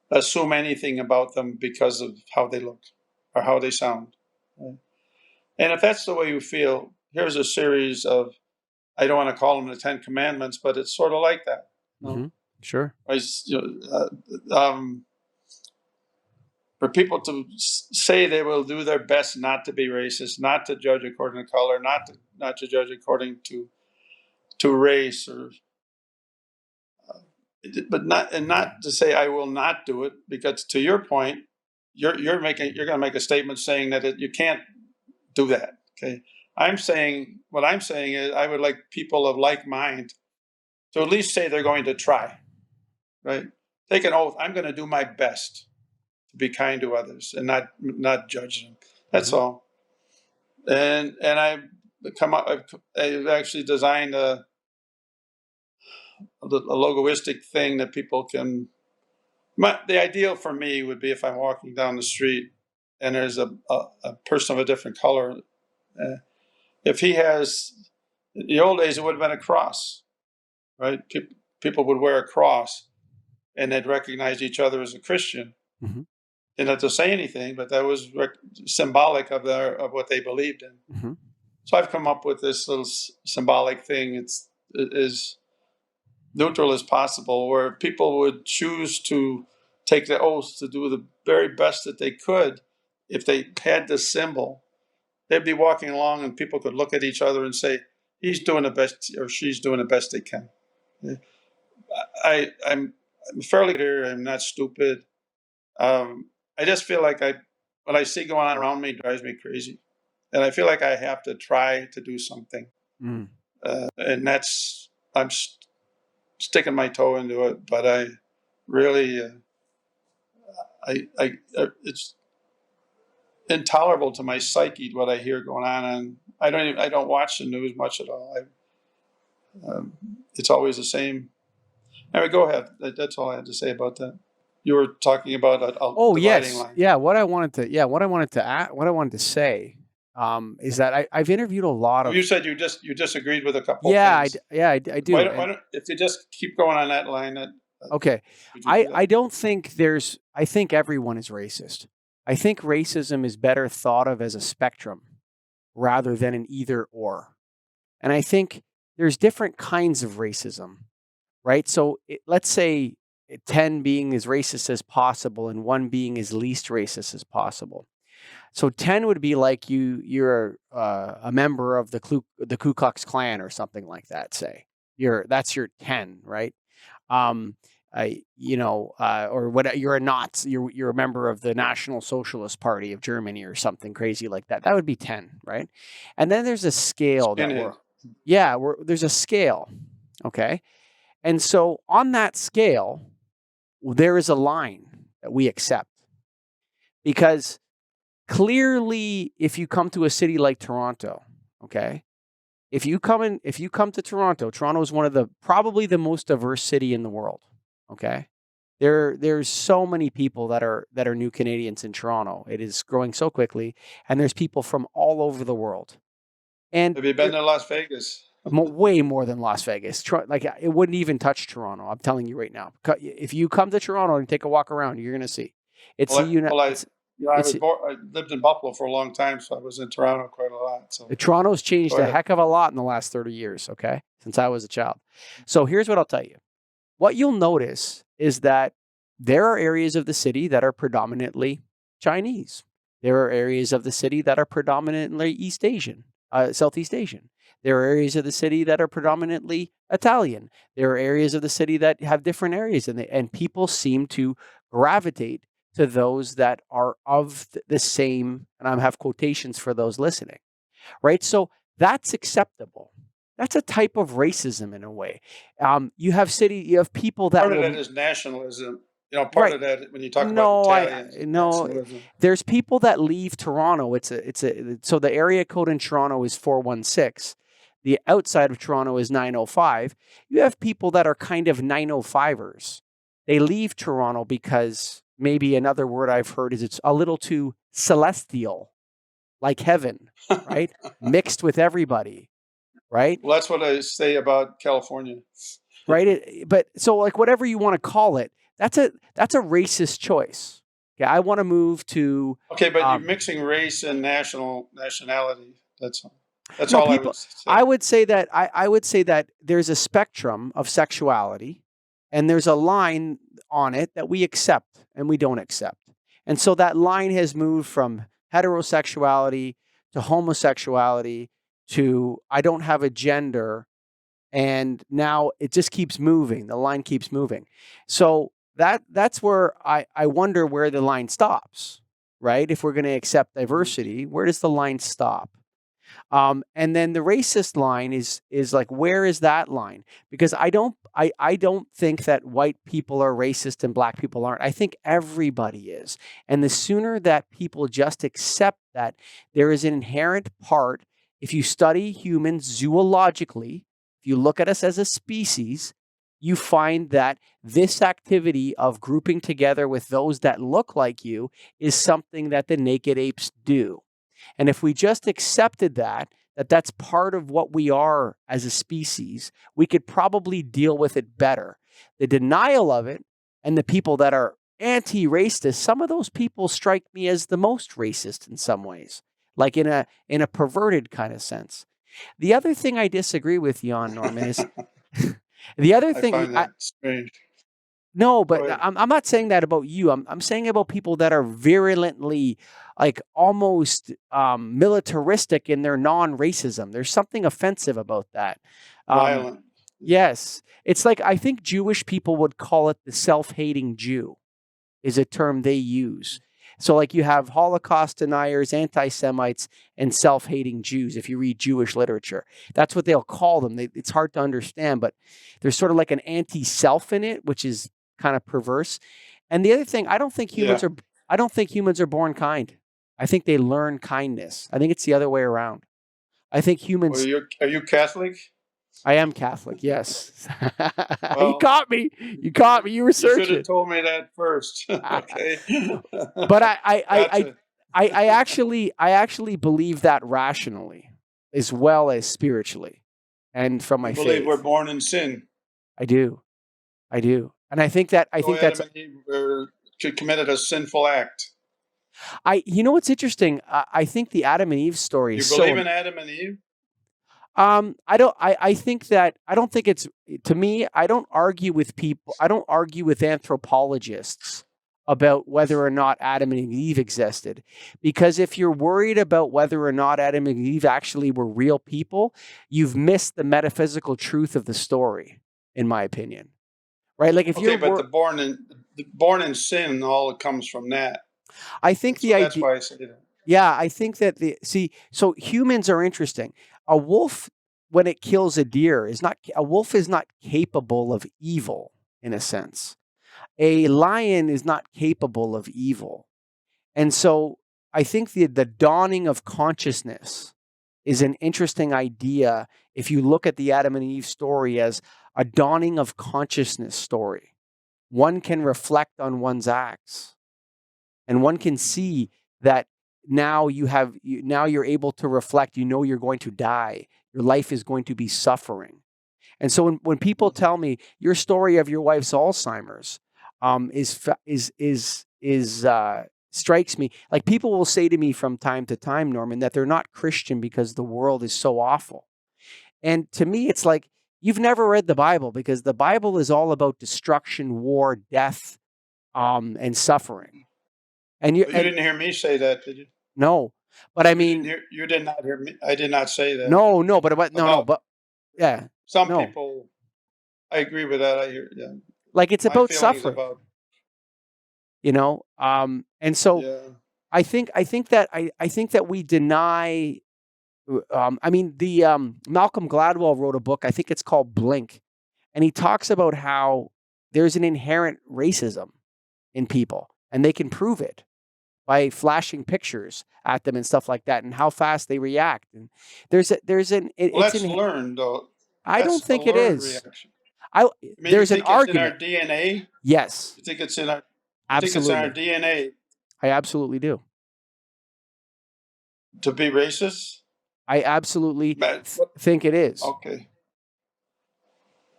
assume anything about them because of how they look or how they sound. Right? And if that's the way you feel, here's a series of, I don't want to call them the 10 Commandments, but it's sort of like that. Mm-hmm. Sure. For people to say they will do their best not to be racist, not to judge according to color, not to judge according to race, or but not to say I will not do it, because to your point, you're going to make a statement saying that you can't do that. Okay, what I'm saying is I would like people of like mind to at least say they're going to try. Right? Take an oath. I'm going to do my best to be kind to others and not judge them. That's all. And I've actually designed a logoistic thing that people can. The ideal for me would be if I'm walking down the street and there's a person of a different color. If he has, in the old days, it would have been a cross, right? People would wear a cross and they'd recognize each other as a Christian. Mm-hmm. didn't have to say anything, but that was symbolic of what they believed in. Mm-hmm. So I've come up with this little symbolic thing. It's as neutral as possible, where people would choose to take the oath to do the very best that they could. If they had this symbol, they'd be walking along and people could look at each other and say, he's doing the best or she's doing the best they can. I'm fairly clear. I'm not stupid. I just feel like what I see going on around me drives me crazy. And I feel like I have to try to do something. Mm. And I'm sticking my toe into it, but I really, it's intolerable to my psyche what I hear going on. And I don't watch the news much at all. It's always the same. Anyway, go ahead. That's all I had to say about that. You were talking about a dividing line. Yeah. What I wanted to say is that I've interviewed a lot of. You said you disagreed with a couple. Yeah, things. I do. Why don't, if you just keep going on that line? Okay, I don't think I think everyone is racist. I think racism is better thought of as a spectrum rather than an either or. And I think there's different kinds of racism, right? So let's say 10 being as racist as possible and 1 being as least racist as possible. So 10 would be like you're a member of the Ku Klux Klan or something like that, say. That's your 10, right? Or what, you're a Nazi, you're a member of the National Socialist Party of Germany or something crazy like that. That would be 10, right? And then there's a scale there's a scale, okay? And so on that scale, there is a line that we accept. Because clearly, if you come to a city like Toronto, okay? If you come to Toronto, Toronto is one of probably the most diverse city in the world. Okay. There's so many people that are new Canadians in Toronto. It is growing so quickly, and there's people from all over the world. And have you been to Las Vegas? Way more than Las Vegas. Like, it wouldn't even touch Toronto. I'm telling you right now. If you come to Toronto and take a walk around, you're going to see. I lived in Buffalo for a long time, so I was in Toronto quite a lot. So Toronto's changed a heck of a lot in the last 30 years, okay, since I was a child. So here's what I'll tell you. What you'll notice is that there are areas of the city that are predominantly Chinese. There are areas of the city that are predominantly East Asian, Southeast Asian. There are areas of the city that are predominantly Italian. There are areas of the city that have different areas, and people seem to gravitate to those that are of the same, and I have quotations for those listening, right? So that's acceptable. That's a type of racism in a way. You have people that part of that is nationalism. Part of that when you talk about Italians. There's people that leave Toronto. So the area code in Toronto is 416. The outside of Toronto is 905. You have people that are kind of 905ers. They leave Toronto because maybe another word I've heard is it's a little too celestial, like heaven, right? Mixed with everybody. Right? Well, that's what I say about California. Right? But so, like, whatever you want to call it, that's a racist choice. Okay, I want to move to. Okay, but you're mixing race and nationality. That's all I would say. I would say that I would say that there's a spectrum of sexuality, and there's a line on it that we accept and we don't accept. And so that line has moved from heterosexuality to homosexuality to I don't have a gender, and now it just keeps moving. The line keeps moving. So that's where I wonder where the line stops, right? If we're going to accept diversity, where does the line stop? And then the racist line is like, where is that line? Because I don't think that white people are racist and black people aren't. I think everybody is. And the sooner that people just accept that there is an inherent part. If you study humans zoologically, if you look at us as a species, you find that this activity of grouping together with those that look like you is something that the naked apes do. And if we just accepted that's part of what we are as a species, we could probably deal with it better. The denial of it and the people that are anti-racist, some of those people strike me as the most racist in some ways, like in a perverted kind of sense. The other thing I disagree with you on, Norman, is the other I thing. find that strange. No, Go but ahead. I'm not saying that about you. I'm saying about people that are virulently, like almost militaristic in their non-racism. There's something offensive about that. Um, Violent. yes, it's like I think Jewish people would call it the self-hating Jew, is a term they use. So, like, you have Holocaust deniers, anti-Semites, and self-hating Jews. If you read Jewish literature, that's what they'll call them. It's hard to understand, but there's sort of like an anti-self in it, which is kind of perverse. And the other thing, Yeah. I don't think humans are born kind. I think they learn kindness. I think it's the other way around. I think Well, humans. are you Catholic? I am Catholic. Yes, you Well, caught me. You caught me. You were you should have searching. told me that first. Okay. But Gotcha. I actually believe that rationally as well as spiritually and from You my believe we're faith. born in sin. I do. I do. And I So think that's Adam and Eve committed a sinful act. you know what's interesting? I think the Adam and Eve story You is believe so in Adam and Eve? I think that I don't think it's to me, I don't argue with people. I don't argue with anthropologists about whether or not Adam and Eve existed. Because if you're worried about whether or not Adam and Eve actually were real people, you've missed the metaphysical truth of the story, in my opinion. Right? Like if Okay, you're but the born in sin, all it comes from that. I think the So that's idea why I say that. yeah, I think that so humans are interesting. A wolf, when it kills a deer, a wolf is not capable of evil in a sense. A lion is not capable of evil. And so I think the dawning of consciousness is an interesting idea if you look at the Adam and Eve story as a dawning of consciousness story. One can reflect on one's acts and one can see that now you're able to reflect. You know you're going to die. Your life is going to be suffering. And so when people Mhm. tell me your story of your wife's Alzheimer's strikes me, like people will say to me from time to time, Norman, that they're not Christian because the world is so awful. And to me, it's like you've never read the Bible because the Bible is all about destruction, war, death, and suffering. And you But you and didn't hear me say that, did you? no, but I mean, You did not hear me. I did not say that no, but no, about but yeah, some no, people. I agree with that. I hear, yeah. like it's My about feelings suffering, about, and so yeah. I think that we deny. I mean, the Malcolm Gladwell wrote a book. I think it's called Blink, and he talks about how there's an inherent racism in people, and they can prove it by flashing pictures at them and stuff like that, and how fast they react. And Well, it's that's in. learned, though. I don't That's a think it learned is. reaction. I I mean, you There's an think it's in our argument. DNA? Yes, You think it's in our, you think it's in our absolutely. DNA I absolutely do. to be racist? I absolutely What? think it is. Okay.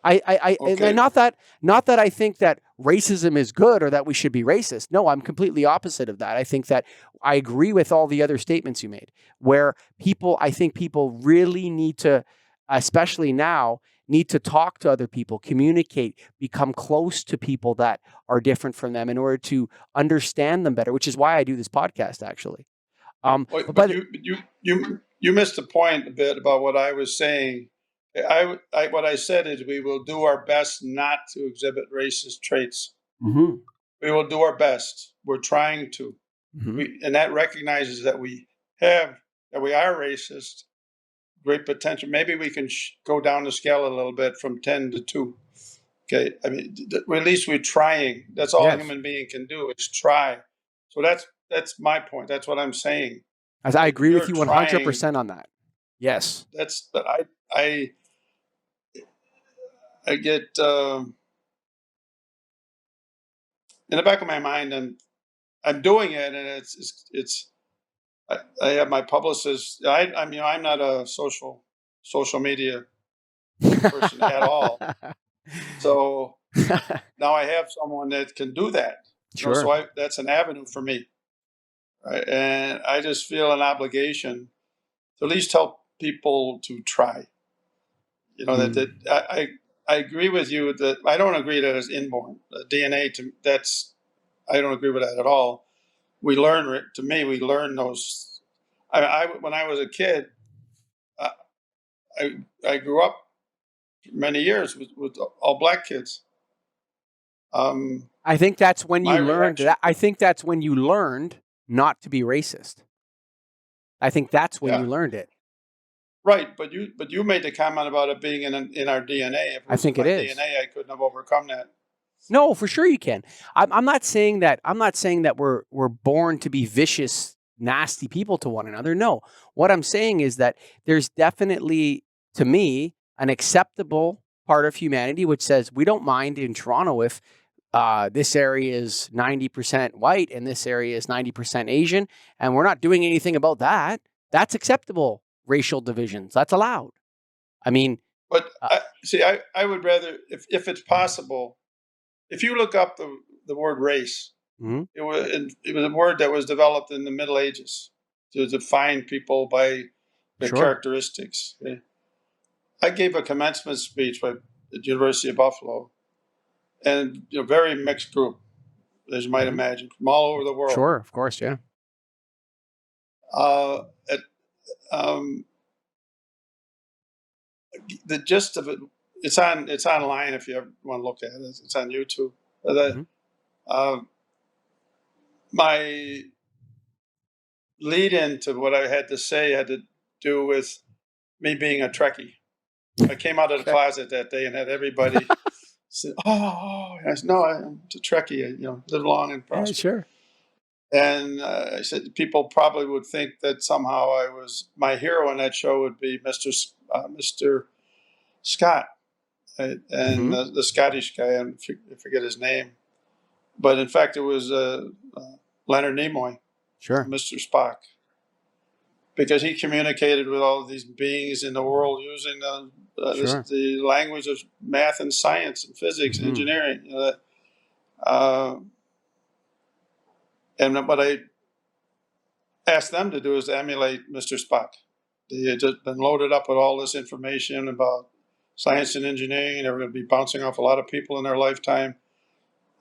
And Okay. not that I think that racism is good or that we should be racist. No, I'm completely opposite of that. I think that I agree with all the other statements you made, where I think people really need to, especially now, need to talk to other people, communicate, become close to people that are different from them in order to understand them better, which is why I do this podcast, actually. Wait, But but by the, you missed the point a bit about what I was saying. What I said is we will do our best not to exhibit racist traits. Mhm, We will do our best. We're trying to. mhm. And that recognizes that have that we are racist. Great potential. Maybe we can go down the scale a little bit from 10 to 2. Okay, I mean, at least we're trying. That's all a Yes. human being can do is try. So that's my point. That's what I'm saying. As I That agree with you're you trying. 100% on that. Yes. That's but I get in the back of my mind. I'm doing it, and it's I have my publicist. I mean, I'm not a social media person at all. So now I have someone that can do that. Sure. That's an avenue for me, right? And I just feel an obligation to at least help people to try. Mm. I agree with you that I don't agree that it's inborn. DNA, I don't agree with that at all. To me, we learn those. When I was a kid, I, I grew up many years with all black kids. I think that's when My you learned reaction, that. I think that's when you learned not to be racist. I think that's when yeah, you learned it. right. But you made the comment about it being in our DNA. If it I was in think it my is. DNA, I couldn't have overcome that. No, for sure you can. I'm not saying that. I'm not saying that we're born to be vicious, nasty people to one another. No, what I'm saying is that there's definitely, to me, an acceptable part of humanity which says we don't mind in Toronto if this area is 90% white and this area is 90% Asian, and we're not doing anything about that. That's acceptable. Racial divisions, that's allowed. I mean, But uh, I would rather, if it's possible, if you look up the word race, mhm, it was a word that was developed in the Middle Ages to define people by their sure. characteristics. Okay? I gave a commencement speech at the University of Buffalo, and very mixed group, as you might Hmm. imagine, from all over the world. Sure, of course, yeah. Uh, at, um, the gist of it, it's online if you ever want to look at it. It's on YouTube. Hmm. Uh, my lead into what I had to say had to do with me being a Trekkie. I came out of the Okay. closet that day and had everybody say, "Oh," I said, "No, I'm a Trekkie. Live long and Yeah, prosper." sure. And I said, people probably would think that somehow my hero in that show would be Mr. Scott, right? And Hmm. the Scottish guy, I forget his name, but in fact, it was Leonard Nimoy, Sure. Mr. Spock, because he communicated with all of these beings in the world using Sure. the language of math and science and physics and Hmm. engineering. Uh, and what I asked them to do is to emulate Mr. Spock. They had just been loaded up with all this information about science and engineering. They were going to be bouncing off a lot of people in their lifetime.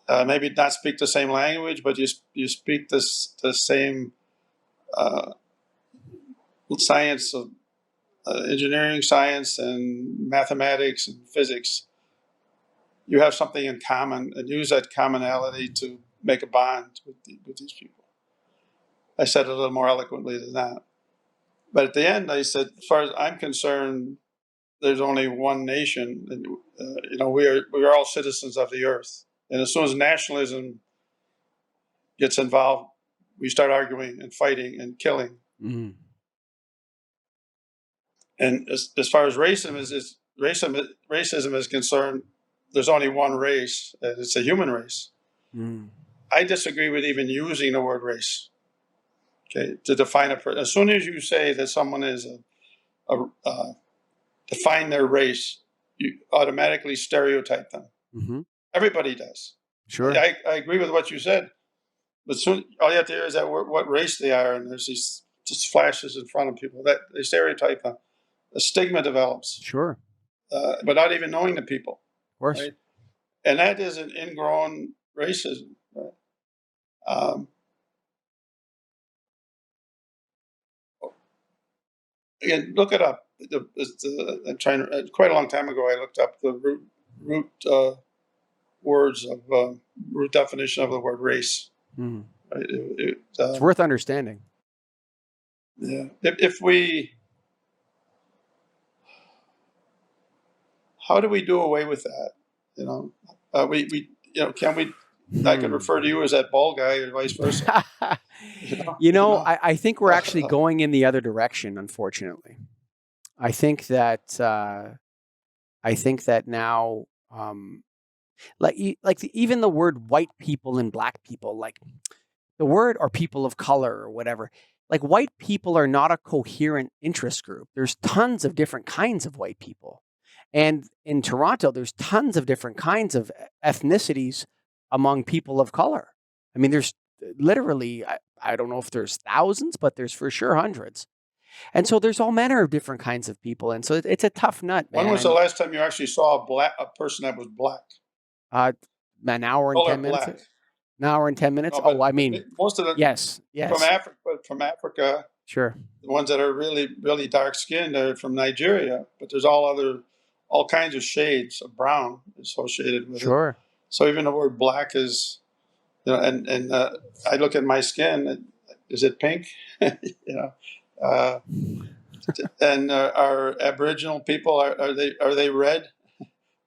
Maybe not speak the same language, but you speak the same uh, science of engineering, science, and mathematics and physics. You have something in common, and use that commonality to make a bond with these people. I said it a little more eloquently than that. But at the end, I said, as far as I'm concerned, there's only one nation, and we are all citizens of the earth. And as soon as nationalism gets involved, we start arguing and fighting and killing. Mm. And as far as racism is concerned, there's only one race, and it's a human race. Mm. I disagree with even using the word race. Okay, to define a person. As soon as you say that someone is define their race, you automatically stereotype them. Hmm. Everybody does. Sure. I agree with what you said. But soon, all you have to hear is what race they are, and there's these just flashes in front of people that they stereotype them. A stigma develops Sure. without even knowing the people, Of course. right? And that is an ingrown racism. Right? Um, Again, look it up. I'm trying. Quite a long time ago, I looked up the root words of root definition of the word race. Mm. Right? It's worth understanding. Yeah. If we, how do we do away with that? You know, can we? I could Hmm. refer to you as that bald guy, or vice versa. I think we're actually going in the other direction, unfortunately. I think that now, even the word white people and black people, like the word or people of color or whatever, like white people are not a coherent interest group. There's tons of different kinds of white people. And in Toronto, there's tons of different kinds of ethnicities among people of color. I mean, there's literally, I don't know if there's thousands, but there's for sure hundreds. And so there's all manner of different kinds of people. And so it's a tough nut, When man. was I the mean, last time you actually saw a person that was black, uh, an hour and color 10 minutes, black? an hour and 10 minutes. No, Oh, but I mean, most of the yes, from yes, Africa, from Africa, sure, the ones that are really really dark skinned are from Nigeria. But there's all kinds of shades of brown associated with it. sure. So even the word black is, and I look at my skin. Is it pink? you know, uh, and our Aboriginal people are they red?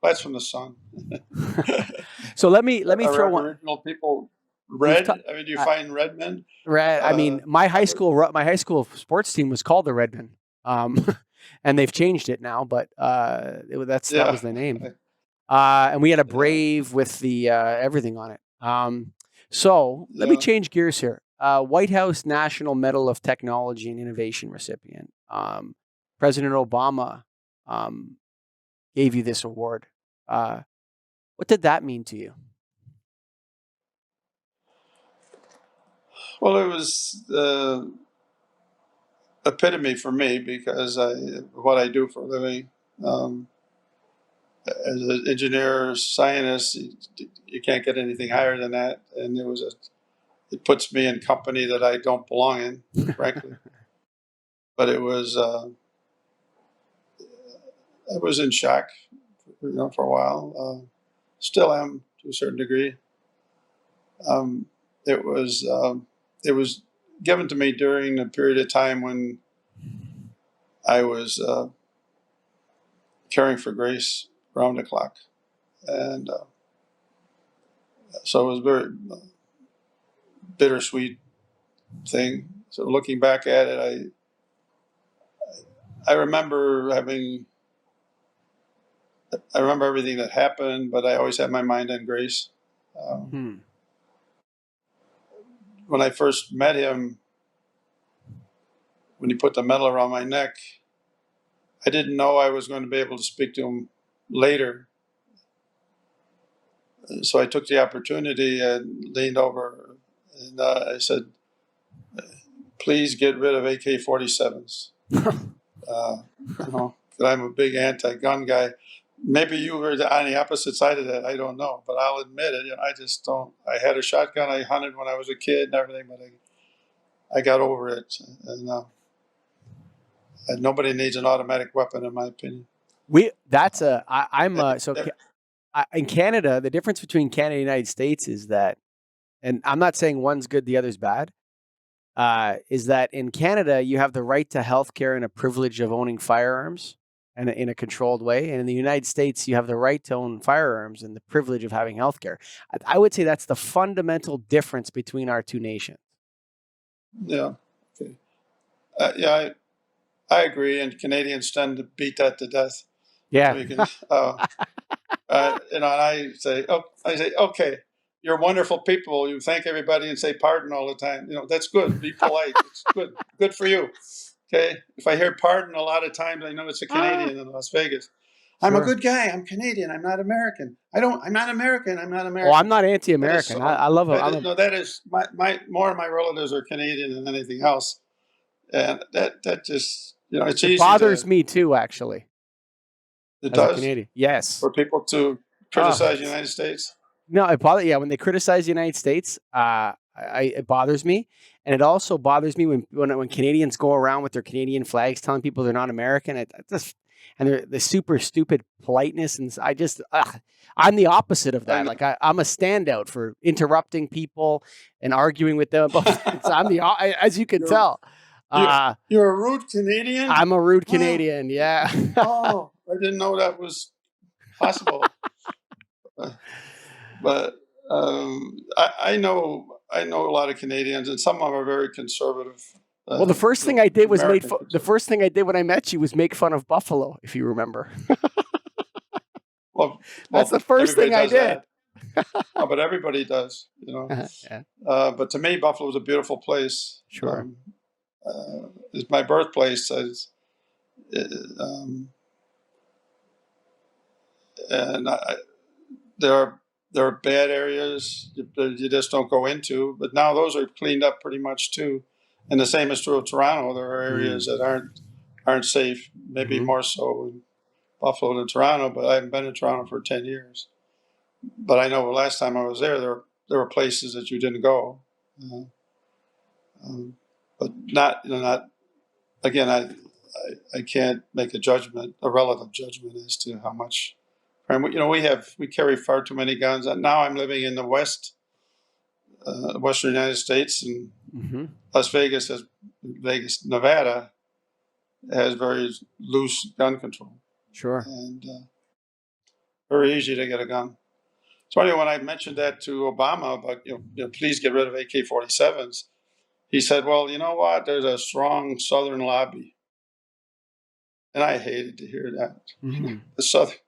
That's from the sun. So let me Are throw one. Aboriginal people We've talked. red? I mean, do you find red men? Red. I Uh, mean, my high school sports team was called the Redmen, um, and they've changed it now. But that yeah, was the name. And we had a yeah, brave with the everything on it. So let me yeah. change gears here. White House National Medal of Technology and Innovation recipient, President Obama, um, gave you this award. What did that mean to you? Well, it was the epitome for me because what I do for a living. Um, as an engineer, scientist, you can't get anything higher than that. And it puts me in company that I don't belong in, frankly. But I was in shock, for a while. Still am to a certain degree. Um, it was um, it was given to me during a period of time when I was caring for Grace round the clock, and so it was a very bittersweet thing. So looking back at it, I remember I remember everything that happened, but I always had my mind on Grace. Um, Hmm. when I first met him, when he put the medal around my neck, I didn't know I was going to be able to speak to him later. So I took the opportunity and leaned over and I said, please get rid of AK-47s. You know, 'cause I'm a big anti-gun guy. Maybe you were on the opposite side of that. I don't know, but I'll admit it. I just don't. I had a shotgun. I hunted when I was a kid and everything, but I got over it. And nobody needs an automatic weapon, in my opinion. I'm so in Canada, the difference between Canada and the United States is that, and I'm not saying one's good, the other's bad. Is that in Canada you have the right to healthcare and a privilege of owning firearms and in a controlled way, and in the United States you have the right to own firearms and the privilege of having healthcare. I would say that's the fundamental difference between our two nations. Yeah. Okay. Yeah, I agree, and Canadians tend to beat that to death. Yeah, We can, and I say, okay, you're wonderful people. You thank everybody and say pardon all the time. That's good. Be polite. It's good for you. Okay. If I hear pardon a lot of times, I know it's a Canadian in Las Vegas. I'm a sure. good guy. I'm Canadian. I'm not American. I'm not American. I'm not Oh, I'm American. not That is anti-American. I so. love it. That I'm is a. no. That is my more of my relatives are Canadian than anything else, and that just it's It easy bothers to. me too, actually, It as a does Canadian. Yes. for people to Oh, criticize the United States. no, it bothers. Yeah, when they criticize the United States, it bothers me, and it also bothers me when Canadians go around with their Canadian flags, telling people they're not American. It just and they're the super stupid politeness, and I'm the opposite of I that. know. Like I'm a standout for interrupting people and arguing with them about things. As you can You're tell, you uh, you're a rude Canadian? I'm a rude Wow. Canadian. Yeah. Oh, I didn't know that was possible. Uh, but I know a lot of Canadians, and some of them are very conservative. Well, the first thing I did was American the conservative. first thing I did when I met you was make fun of Buffalo, if you remember. That's the first Everybody thing I does did. that. Oh, but everybody does. Yeah, But to me, Buffalo is a beautiful place. sure. It's my birthplace. Um, and there are there are bad areas you just don't go into. But now those are cleaned up pretty much too. And the same is true of Toronto. There are areas that aren't safe, maybe more so in Buffalo than Toronto, but I haven't been to Toronto for 10 years. But I know the last time I was there were places that you didn't go. But not again, I can't make a relative judgment as to how much. And we carry far too many guns. And now I'm living in the western United States, and Vegas, Nevada, has very loose gun control. Sure. And very easy to get a gun. So anyway, when I mentioned that to Obama about please get rid of AK-47s, he said, "Well, you know what? There's a strong Southern lobby," and I hated to hear that. The Southern,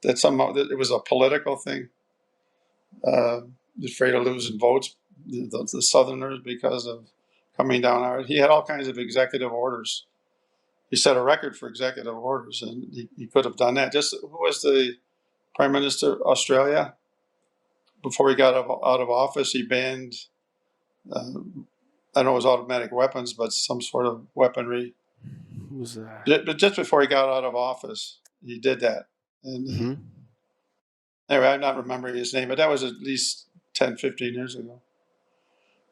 that somehow that it was a political thing. Afraid of losing votes, the Southerners, because of coming down hard. He had all kinds of executive orders. He set a record for executive orders, and he could have done that. Just who was the Prime Minister of Australia? Before he got out of office, he banned, I don't know it was automatic weapons, but some sort of weaponry. Who was that? But just before he got out of office, he did that. And anyway, I'm not remembering his name, but that was at least 10, 15 years ago.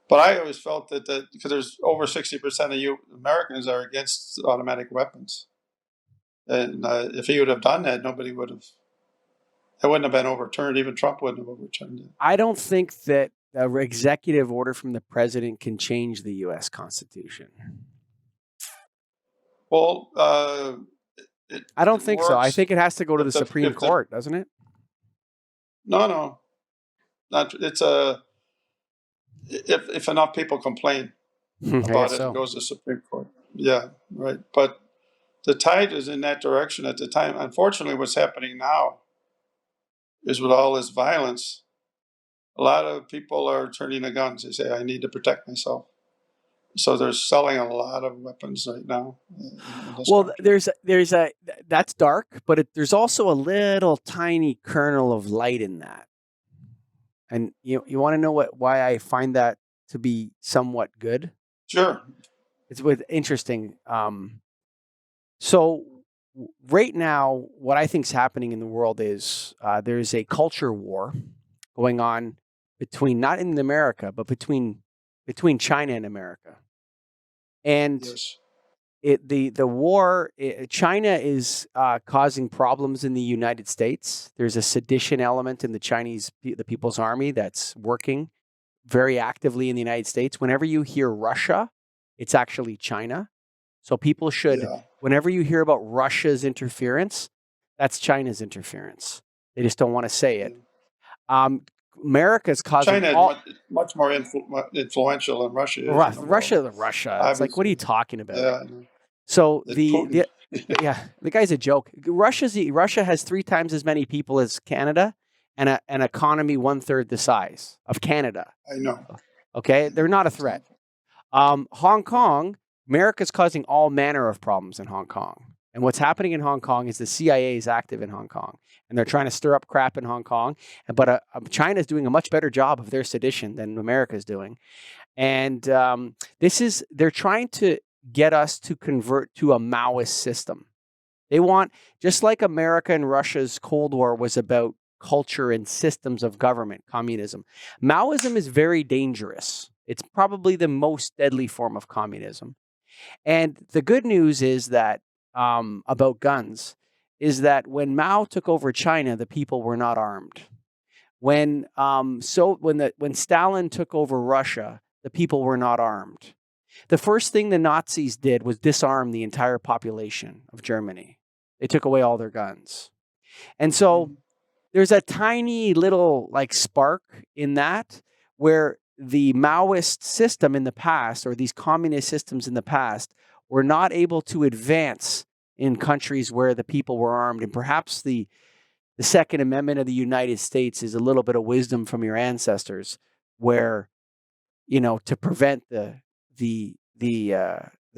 But I always felt that because there's over 60% of you Americans are against automatic weapons. And if he would have done that, it wouldn't have been overturned. Even Trump wouldn't have overturned it. I don't think that an executive order from the president can change the U.S. Constitution. Well, I don't think so. I think it has to go to the Supreme Court, doesn't it? No. It's if enough people complain about it, it goes to the Supreme Court. Yeah, right. But the tide is in that direction at the time. Unfortunately, what's happening now is with all this violence, a lot of people are turning to guns. They say, "I need to protect myself." So they're selling a lot of weapons right now. Well, country. That's dark, but there's also a little tiny kernel of light in that. And you want to know why I find that to be somewhat good? Sure. It's interesting. So right now, what I think is happening in the world is there's a culture war going on not in America, but between China and America. And yes. the war, China is causing problems in the United States. There's a sedition element in the People's Army that's working very actively in the United States. Whenever you hear Russia, it's actually China. So people should, whenever you hear about Russia's interference, that's China's interference. They just don't want to say it. America's causing China is much more influential than Russia is. Russia. It's like, what are you talking about? Yeah. So the guy's a joke. Russia has 3 times as many people as Canada, and an economy 1/3 the size of Canada. I know. Okay, they're not a threat. Hong Kong, America's causing all manner of problems in Hong Kong. And what's happening in Hong Kong is the CIA is active in Hong Kong, and they're trying to stir up crap in Hong Kong. But China's doing a much better job of their sedition than America's doing. And they're trying to get us to convert to a Maoist system. They want, just like America and Russia's Cold War was about culture and systems of government, communism. Maoism is very dangerous. It's probably the most deadly form of communism. And the good news is that about guns is that when Mao took over China, the people were not armed. When Stalin took over Russia, the people were not armed. The first thing the Nazis did was disarm the entire population of Germany. They took away all their guns. And so there's a tiny little spark in that where the Maoist system in the past, or these communist systems in the past, were not able to advance in countries where the people were armed. And perhaps the Second Amendment of the United States is a little bit of wisdom from your ancestors, where, to prevent the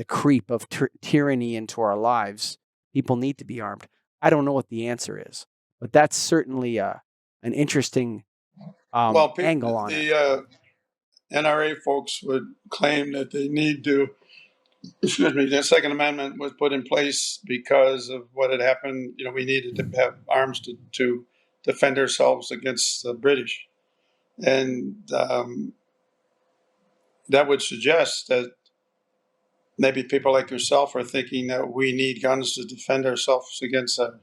creep of tyranny into our lives, people need to be armed. I don't know what the answer is, but that's certainly an interesting Well, angle on it. the NRA folks would claim that they need to, excuse me, the Second Amendment was put in place because of what had happened. We needed to have arms to defend ourselves against the British. And that would suggest that maybe people like yourself are thinking that we need guns to defend ourselves against our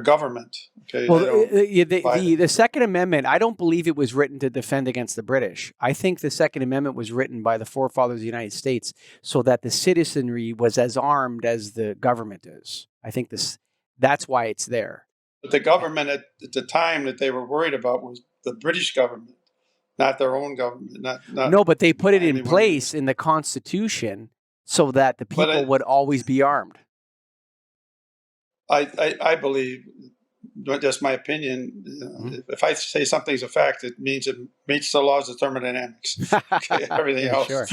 government. Okay, Well, I don't buy that. the Second Amendment, I don't believe it was written to defend against the British. I think the Second Amendment was written by the forefathers of the United States so that the citizenry was as armed as the government is. I think that's why it's there. But the government at the time that they were worried about was the British government, not their own government. Not No, but they put it in anyone. place in the Constitution so that the people would always be armed. I believe, just my opinion, if I say something's a fact, it means it meets the laws of thermodynamics. Okay, everything else Sure.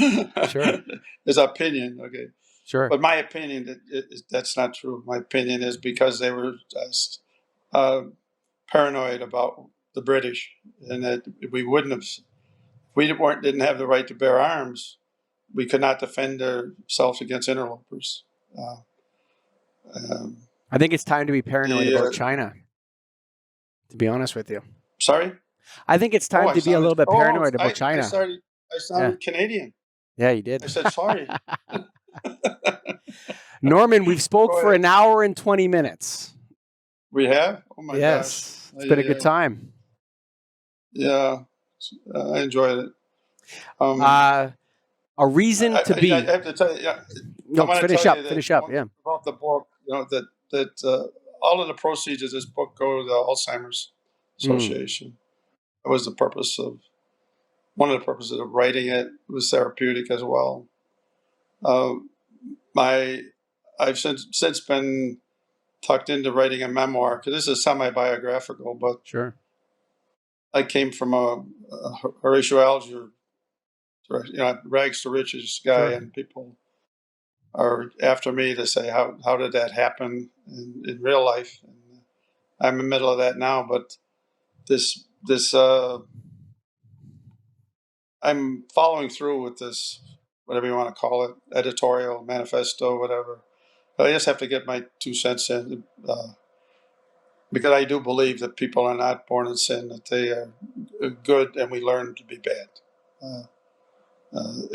is opinion. Okay, sure. But my opinion, that's not true. My opinion is because they were paranoid about the British, and that we wouldn't have, we didn't have the right to bear arms, we could not defend ourselves against interlopers. I think it's time to be paranoid about China, to be honest with you. Sorry? I think it's time to be a little bit paranoid about China. I sounded Canadian. Yeah, you did. I said sorry. Norman, we've spoke for an hour and 20 minutes. We have? Oh my gosh. It's been a good time. Yeah, I enjoyed it. A reason to be. I have to tell you. No, finish up. Yeah. About the book, that all of the proceeds of this book go to the Alzheimer's Association. That was one of the purposes of writing it. It was therapeutic as well. I've since been tucked into writing a memoir, because this is semi-biographical, but sure. I came from a Horatio Alger, rags to riches guy, and people are after me to say, how did that happen in real life? And I'm in the middle of that now, but this I'm following through with this, whatever you want to call it, editorial, manifesto, whatever. But I just have to get my 2 cents in, because I do believe that people are not born in sin, that they are good and we learn to be bad.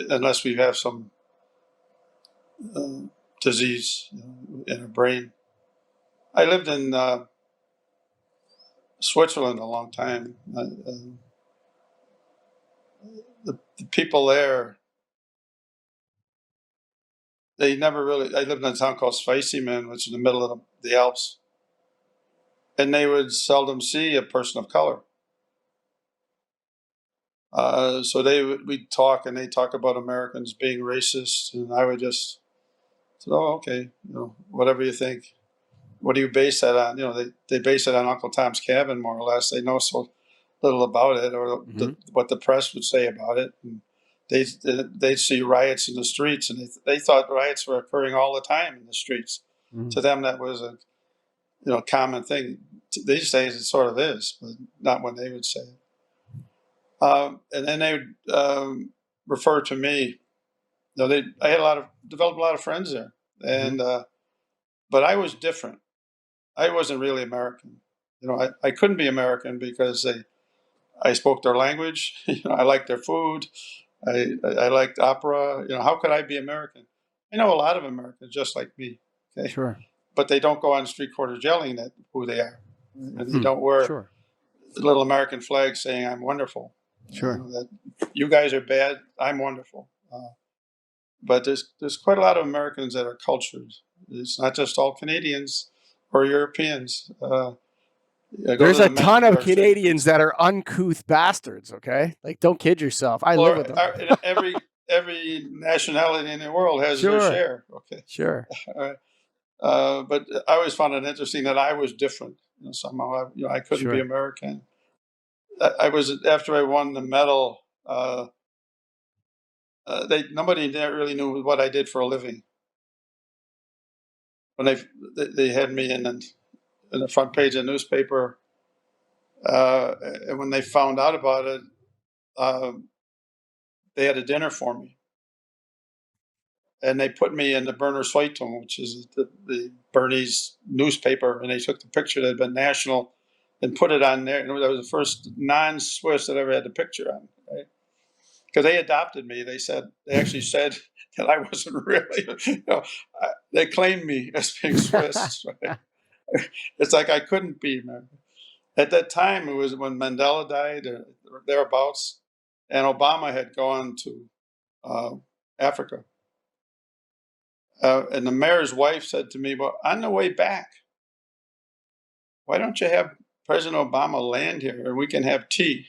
Unless we have some disease in our brain. I lived in Switzerland a long time. The people there, they never really. I lived in a town called Zweisimmen, which is in the middle of the Alps, and they would seldom see a person of color. So we'd talk, and they talk about Americans being racist, and I would just say, "Oh, okay, whatever you think. What do you base that on?" They base it on Uncle Tom's Cabin, more or less. They know so little about it, or what the press would say about it. And they'd see riots in the streets, and they thought riots were occurring all the time in the streets. To them, that was a common thing. These days, it sort of is, but not when they would say it. And then they would refer to me. I had developed a lot of friends there, and but I was different. I wasn't really American. I couldn't be American because I spoke their language. I liked their food. I liked opera. How could I be American? I know a lot of Americans just like me. Okay? Sure. But they don't go on street corners yelling at who they are. And they don't wear little American flags saying, "I'm wonderful." Sure. That you guys are bad. I'm wonderful. But there's quite a lot of Americans that are cultured. It's not just all Canadians or Europeans. There's a ton of Canadians that are uncouth bastards. Okay, don't kid yourself. I live with them. Every nationality in the world has their share. Okay, sure. But I always found it interesting that I was different. Somehow I couldn't be American. I was, after I won the medal. Nobody really knew what I did for a living. When they had me in the front page of the newspaper, And when they found out about it, uh, they had a dinner for me, and they put me in the Berner Zeitung, which is the Bernese newspaper, and they took the picture that had been national and put it on there. And that was the first non-Swiss that ever had the picture on, right? Because they adopted me. They actually said that I wasn't really, they claimed me as being Swiss. Right? It's like I couldn't be, man. At that time, it was when Mandela died, or thereabouts, and Obama had gone to Africa. And the mayor's wife said to me, "Well, on the way back, why don't you have President Obama land here and we can have tea?"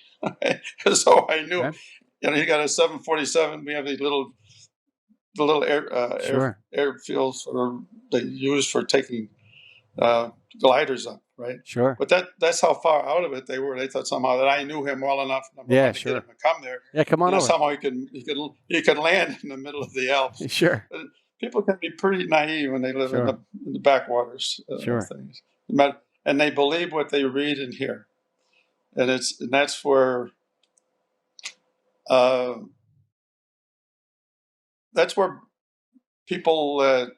So I knew, Okay. he got a 747. We have the little Sure. airfields they use for taking gliders up, right? Sure. But that's how far out of it they were. They thought somehow that I knew him well enough, number Yeah, one, to get him sure. to come there. Yeah, come on over. Somehow he could land in the middle of the Alps. Sure. But people can be pretty naive when they live in Sure. the backwaters of Sure. things, and they believe what they read and hear, and that's where uh, that's where people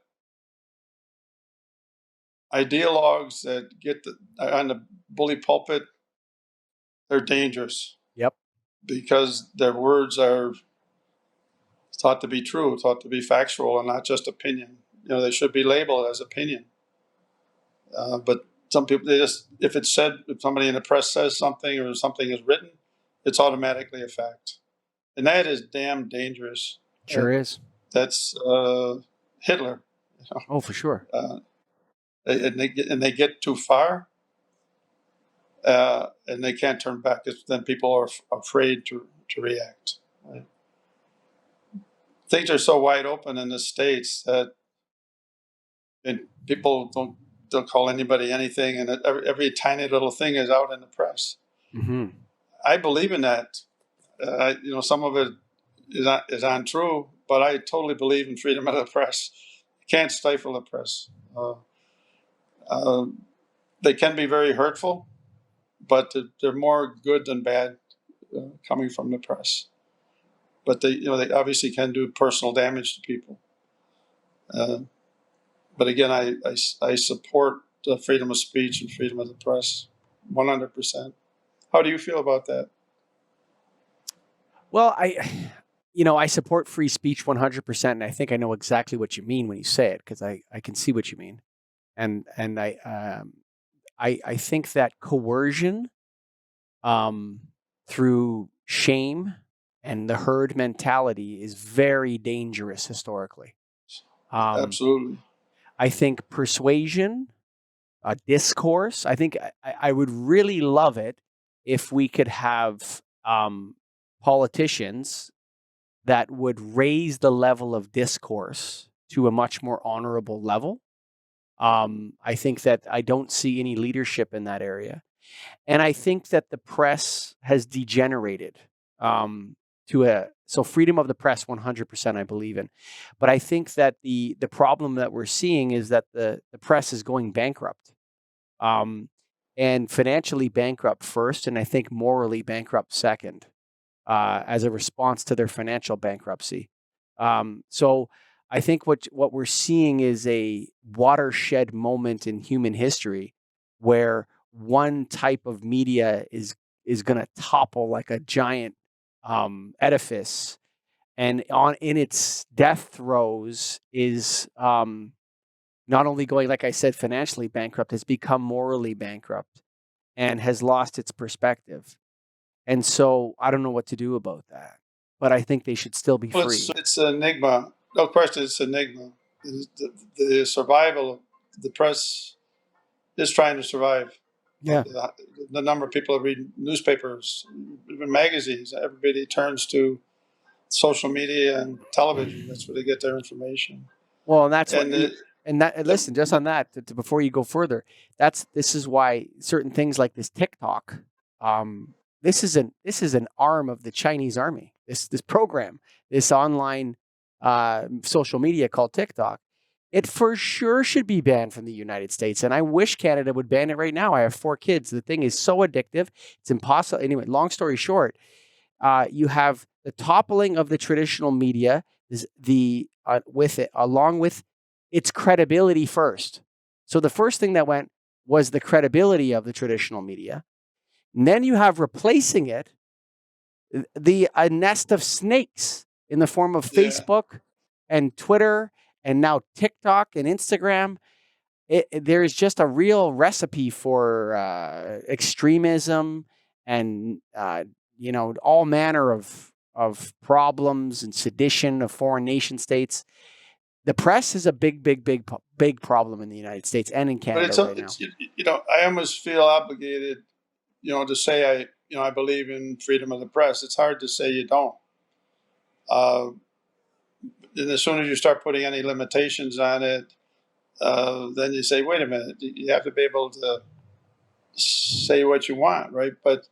ideologues that get on the bully pulpit, they're dangerous Yep. because their words are thought to be true, thought to be factual, and not just opinion. They should be labeled as opinion. But some people, if it's said, if somebody in the press says something or something is written, it's automatically a fact, and that is damn dangerous. Sure is. That's Hitler. Oh, for sure. And they get too far, and they can't turn back. Then people are afraid to react. Right? Things are so wide open in the States that people don't call anybody anything, and every tiny little thing is out in the press. Mm-hmm. I believe in that. Some of it is untrue, but I totally believe in freedom of the press. You can't stifle the press. Uh, they can be very hurtful, but they're more good than bad coming from the press. But they obviously can do personal damage to people. But again, I support freedom of speech and freedom of the press 100%. How do you feel about that? Well, I support free speech 100%, and I think I know exactly what you mean when you say it, because I can see what you mean, and I think that coercion, through shame and the herd mentality is very dangerous historically. Absolutely. I think persuasion, discourse. I think I would really love it if we could have politicians that would raise the level of discourse to a much more honorable level. I think that I don't see any leadership in that area. And I think that the press has degenerated so freedom of the press 100% I believe in. But I think that the problem that we're seeing is that the press is going bankrupt. And financially bankrupt first, and I think morally bankrupt second, as a response to their financial bankruptcy. So I think what we're seeing is a watershed moment in human history where one type of media is going to topple like a giant edifice, and in its death throes is not only going, like I said, financially bankrupt, has become morally bankrupt and has lost its perspective. And so I don't know what to do about that, but I think they should still be Well, free. it's an enigma. No question, it's an enigma. The survival of the press is trying to survive. Yeah. The number of people that read newspapers, even magazines, everybody turns to social media and television. That's where they get their information. Well, and that's And listen, just on that, before you go further, this is why certain things like this TikTok, this is an arm of the Chinese army. This program, this online social media called TikTok, It for sure should be banned from the United States. And I wish Canada would ban it right now. I have 4 kids. The thing is so addictive. It's impossible. Anyway, long story short, you have the toppling of the traditional media with it, along with its credibility first. So the first thing that went was the credibility of the traditional media. And then you have replacing it a nest of snakes in the form of Facebook and Twitter and now TikTok and Instagram. There's just a real recipe for extremism and all manner of problems and sedition of foreign nation states. The press is a big problem in the United States and in Canada now. I almost feel obligated, to say I believe in freedom of the press. It's hard to say you don't. And as soon as you start putting any limitations on it, then you say, wait a minute, you have to be able to say what you want, right? But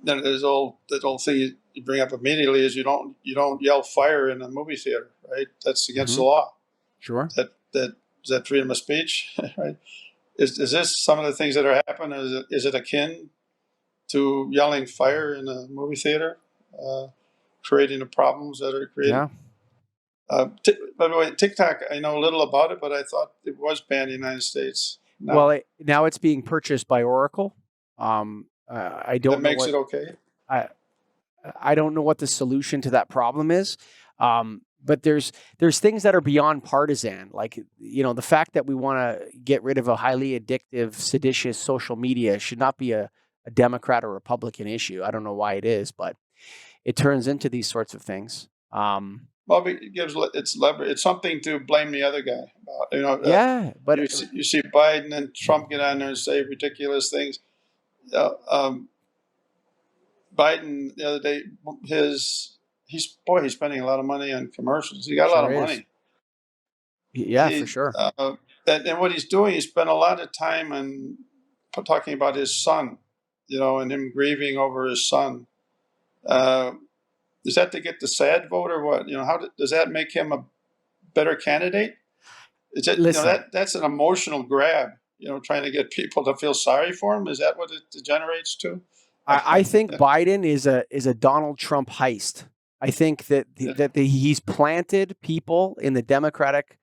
then there's that old thing you bring up immediately is you don't yell fire in a movie theater, right? That's against the law. Sure. Is that freedom of speech, right? Is this some of the things that are happening? Is it akin to yelling fire in a movie theater, creating the problems that are created? Yeah. By the way, TikTok, I know a little about it, but I thought it was banned in the United States. No. Well, now it's being purchased by Oracle. I don't know. That makes it okay. I don't know what the solution to that problem is. But there's things that are beyond partisan, like the fact that we want to get rid of a highly addictive, seditious social media should not be a Democrat or Republican issue. I don't know why it is, but it turns into these sorts of things. Well, it's something to blame the other guy about. But you see Biden and Trump get on there and say ridiculous things. Biden the other day, he's spending a lot of money on commercials. He got a lot of money. Yeah, for sure. And what he's doing, he spent a lot of time on talking about his son, and him grieving over his son. Is that to get the sad vote or what? Does that make him a better candidate? Is it, that's an emotional grab, trying to get people to feel sorry for him. Is that what it degenerates to? I think Biden is a Donald Trump heist. I think that he's planted people in the Democratic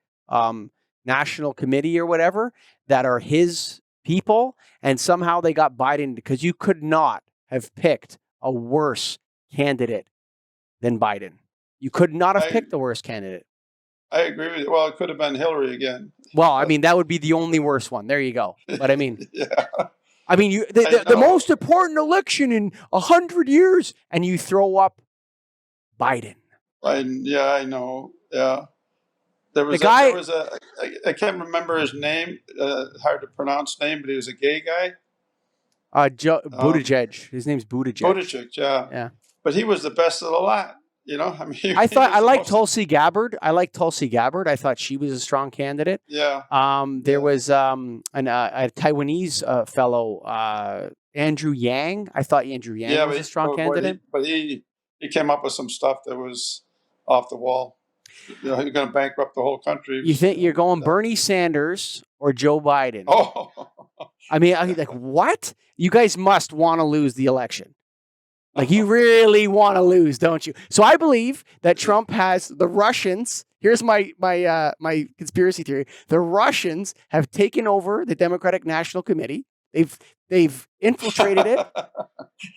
National Committee or whatever that are his people, and somehow they got Biden because you could not have picked a worse candidate than Biden. You could not have picked the worst candidate. I agree with you. Well, it could have been Hillary again. Well, I mean, that would be the only worst one. There you go. But I mean, I mean, the most important election in 100 years, and you throw up Biden. Yeah, I know. Yeah. There was I can't remember his name, hard to pronounce name, but he was a gay guy. Buttigieg. His name's Buttigieg. Buttigieg, yeah. But he was the best of the lot. I mean, I liked Tulsi Gabbard. I thought she was a strong candidate. Yeah. There was a Taiwanese fellow, Andrew Yang. I thought Andrew Yang was a strong candidate. But he came up with some stuff that was off the wall. He's going to bankrupt the whole country. You think you're going Bernie Sanders or Joe Biden? Oh. I mean, like, what? You guys must want to lose the election. Like, you really want to lose, don't you? So I believe that Trump has the Russians. Here's my conspiracy theory. The Russians have taken over the Democratic National Committee. They've infiltrated it.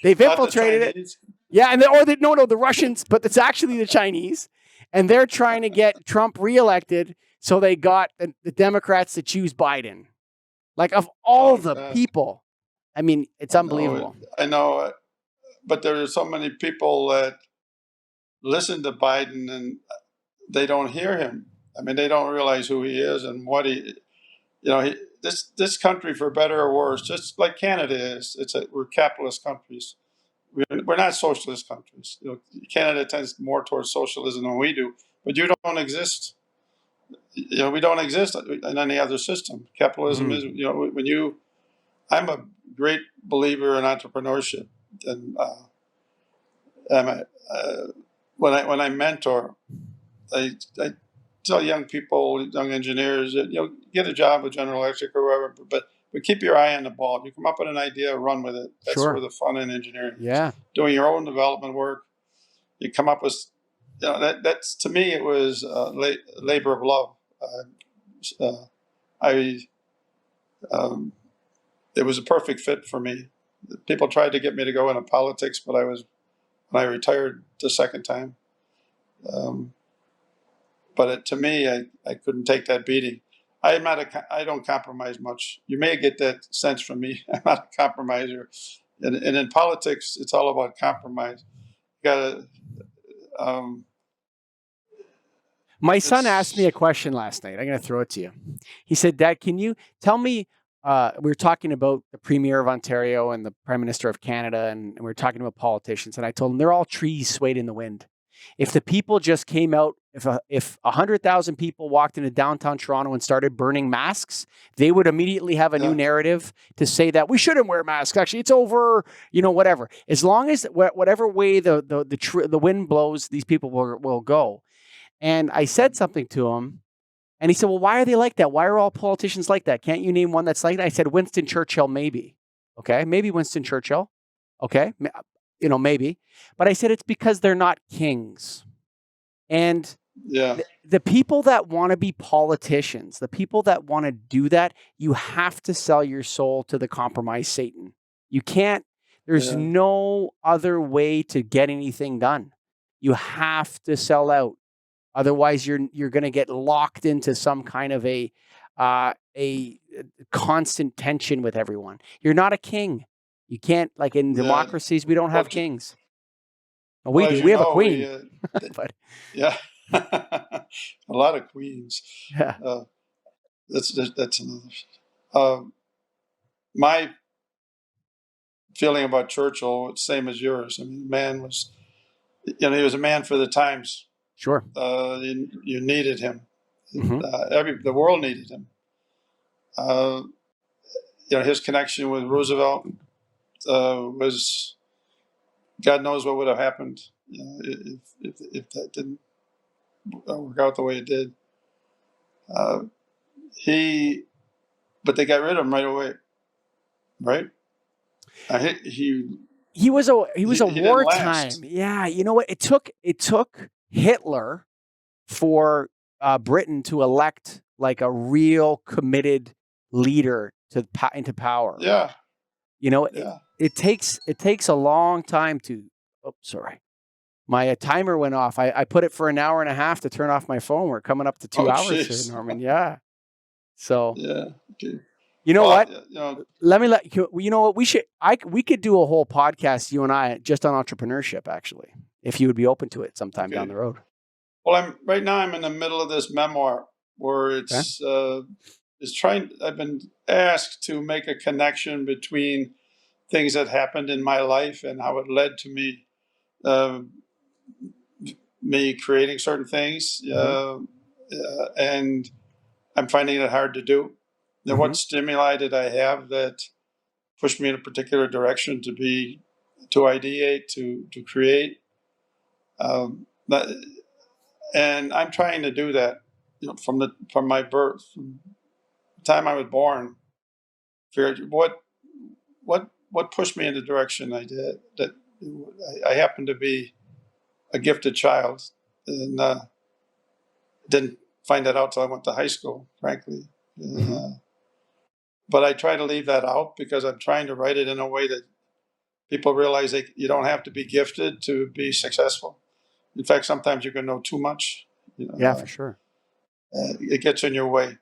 They've infiltrated it. Yeah, the Russians, but it's actually the Chinese. And they're trying to get Trump reelected, so they got the Democrats to choose Biden. Like, of all the people, I mean, it's unbelievable. I know. But there are so many people that listen to Biden and they don't hear him. I mean, they don't realize who he is and what this country, for better or worse, just like Canada is, we're capitalist countries. We're not socialist countries. Canada tends more towards socialism than we do, but you don't exist. We don't exist in any other system. Capitalism is, I'm a great believer in entrepreneurship. And when I mentor, I tell young people, young engineers, that get a job with General Electric or wherever, but keep your eye on the ball. You come up with an idea, run with it. That's where Sure. the fun in engineering is. Yeah. Doing your own development work, you come up with, that's, to me, it was labor of love. I It was a perfect fit for me. People tried to get me to go into politics, but when I retired the second time. But to me, I couldn't take that beating. I don't compromise much. You may get that sense from me. I'm not a compromiser, and in politics, it's all about compromise. You gotta. Um, My son asked me it's a question last night. I'm going to throw it to you. He said, Dad, can you tell me? We were talking about the Premier of Ontario and the Prime Minister of Canada, and we were talking about politicians. And I told him they're all trees swayed in the wind. If the people just came out, if 100,000 people walked into downtown Toronto and started burning masks, they would immediately have a new narrative to say that we shouldn't wear masks. Actually, it's over. Whatever. As long as whatever way the wind blows, these people will go. And I said something to him, and he said, well, why are they like that? Why are all politicians like that? Can't you name one that's like that? I said, Winston Churchill, maybe. Okay, maybe Winston Churchill. Okay, maybe. But I said, it's because they're not kings. And the people that want to be politicians, the people that want to do that, you have to sell your soul to the compromised Satan. You can't, there's no other way to get anything done. You have to sell out. Otherwise, you're going to get locked into some kind of a constant tension with everyone. You're not a king. You can't, like in democracies, we don't have kings. Well, we do. We have a queen. But a lot of queens. Yeah. That's another. My feeling about Churchill, same as yours. I mean, man was, he was a man for the times. Sure. You needed him. Mm-hmm. The world needed him. His connection with Roosevelt was, God knows what would have happened if that didn't work out the way it did. But they got rid of him right away, right? He was a wartime. Yeah, you know what? It took Hitler for Britain to elect like a real committed leader into power. Yeah. It takes a long time to. Oh, sorry. My timer went off. I put it for an hour and a half to turn off my phone. We're coming up to 2 hours here, Norman. Yeah. So. Yeah. Okay. You know what? You know what? We could do a whole podcast, you and I, just on entrepreneurship, actually, if you would be open to it sometime down the road. Well, I'm in the middle of this memoir where it's I've been asked to make a connection between things that happened in my life and how it led to me creating certain things, and I'm finding it hard to do. Now, what stimuli did I have that pushed me in a particular direction to ideate, to create? And I'm trying to do that, from my birth, from the time I was born. Figured what pushed me in the direction I did. That I happened to be a gifted child, and didn't find that out till I went to high school, frankly. But I try to leave that out because I'm trying to write it in a way that people realize you don't have to be gifted to be successful. In fact, sometimes you can know too much. For sure. It gets in your way.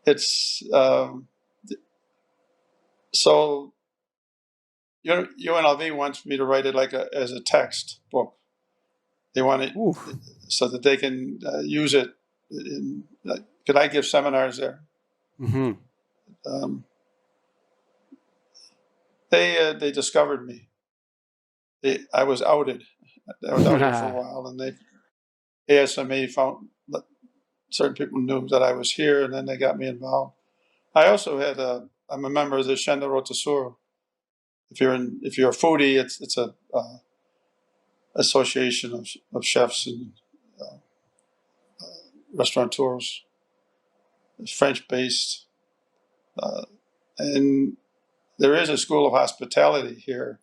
It's so. UNLV wants me to write it as a text book. They want it so that they can use it. Could I give seminars there? They discovered me. I was outed. I was outed for a while, and ASME found certain people knew that I was here, and then they got me involved. I also I'm a member of the Chaîne de Rôtisseurs. If you're a foodie, it's a association of chefs, and restaurateurs. It's French-based. And there is a school of hospitality here,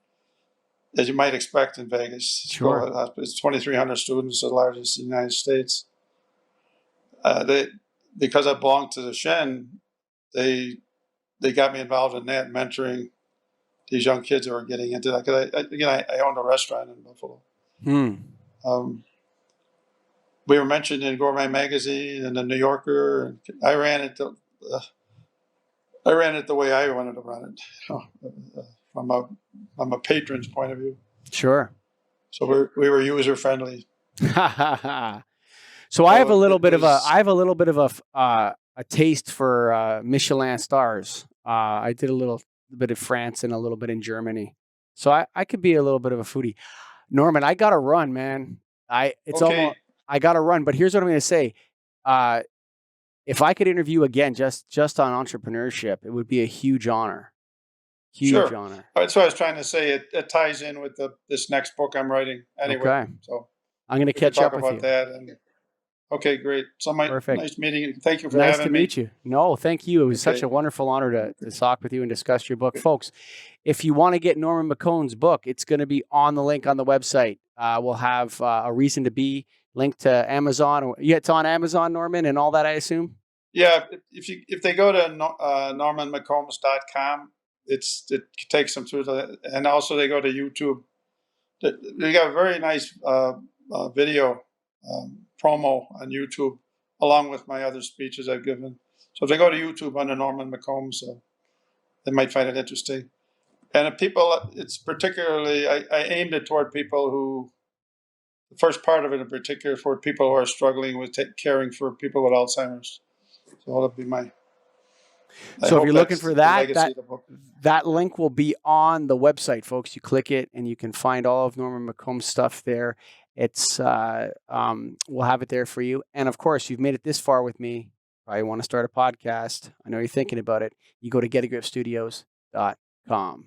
as you might expect in Vegas. Sure. It's 2,300 students, the largest in the United States. Because I belong to the Shen, they got me involved in that, mentoring these young kids who are getting into that. Because I owned a restaurant in Buffalo. We were mentioned in Gourmet Magazine and the New Yorker. And I ran it the way I wanted to run it, from a patron's point of view. Sure. So we were user friendly. So I have a little bit of a taste for Michelin stars. I did a little bit in France and a little bit in Germany, so I could be a little bit of a foodie. Norman, I got to run, man. I got to run. But here's what I'm going to say: if I could interview again, just on entrepreneurship, it would be a huge honor. Huge honor. That's what I was trying to say. It ties in with this next book I'm writing. Anyway, okay. So I'm going to catch up with you. That. Okay, great. So Perfect. Nice meeting you. Thank you for having me. Nice to meet you. No, thank you. It was such a wonderful honor to talk with you and discuss your book. Folks, if you want to get Norman McCombs' book, it's going to be on the link on the website. We'll have a reason to be linked to Amazon. It's on Amazon, Norman, and all that, I assume? Yeah. If they go to normanmccombs.com, it takes them through and also they go to YouTube. They got a very nice video promo on YouTube, along with my other speeches I've given. So if they go to YouTube under Norman McCombs, they might find it interesting. And it's particularly, I aimed it toward people who, the first part of it in particular, for people who are struggling with caring for people with Alzheimer's. So that'll be my... So if you're looking for that link will be on the website, folks. You click it and you can find all of Norman McCombs' stuff there. It's we'll have it there for you. And of course, you've made it this far with me. Probably want to start a podcast. I know you're thinking about it. You go to getagripstudios.com.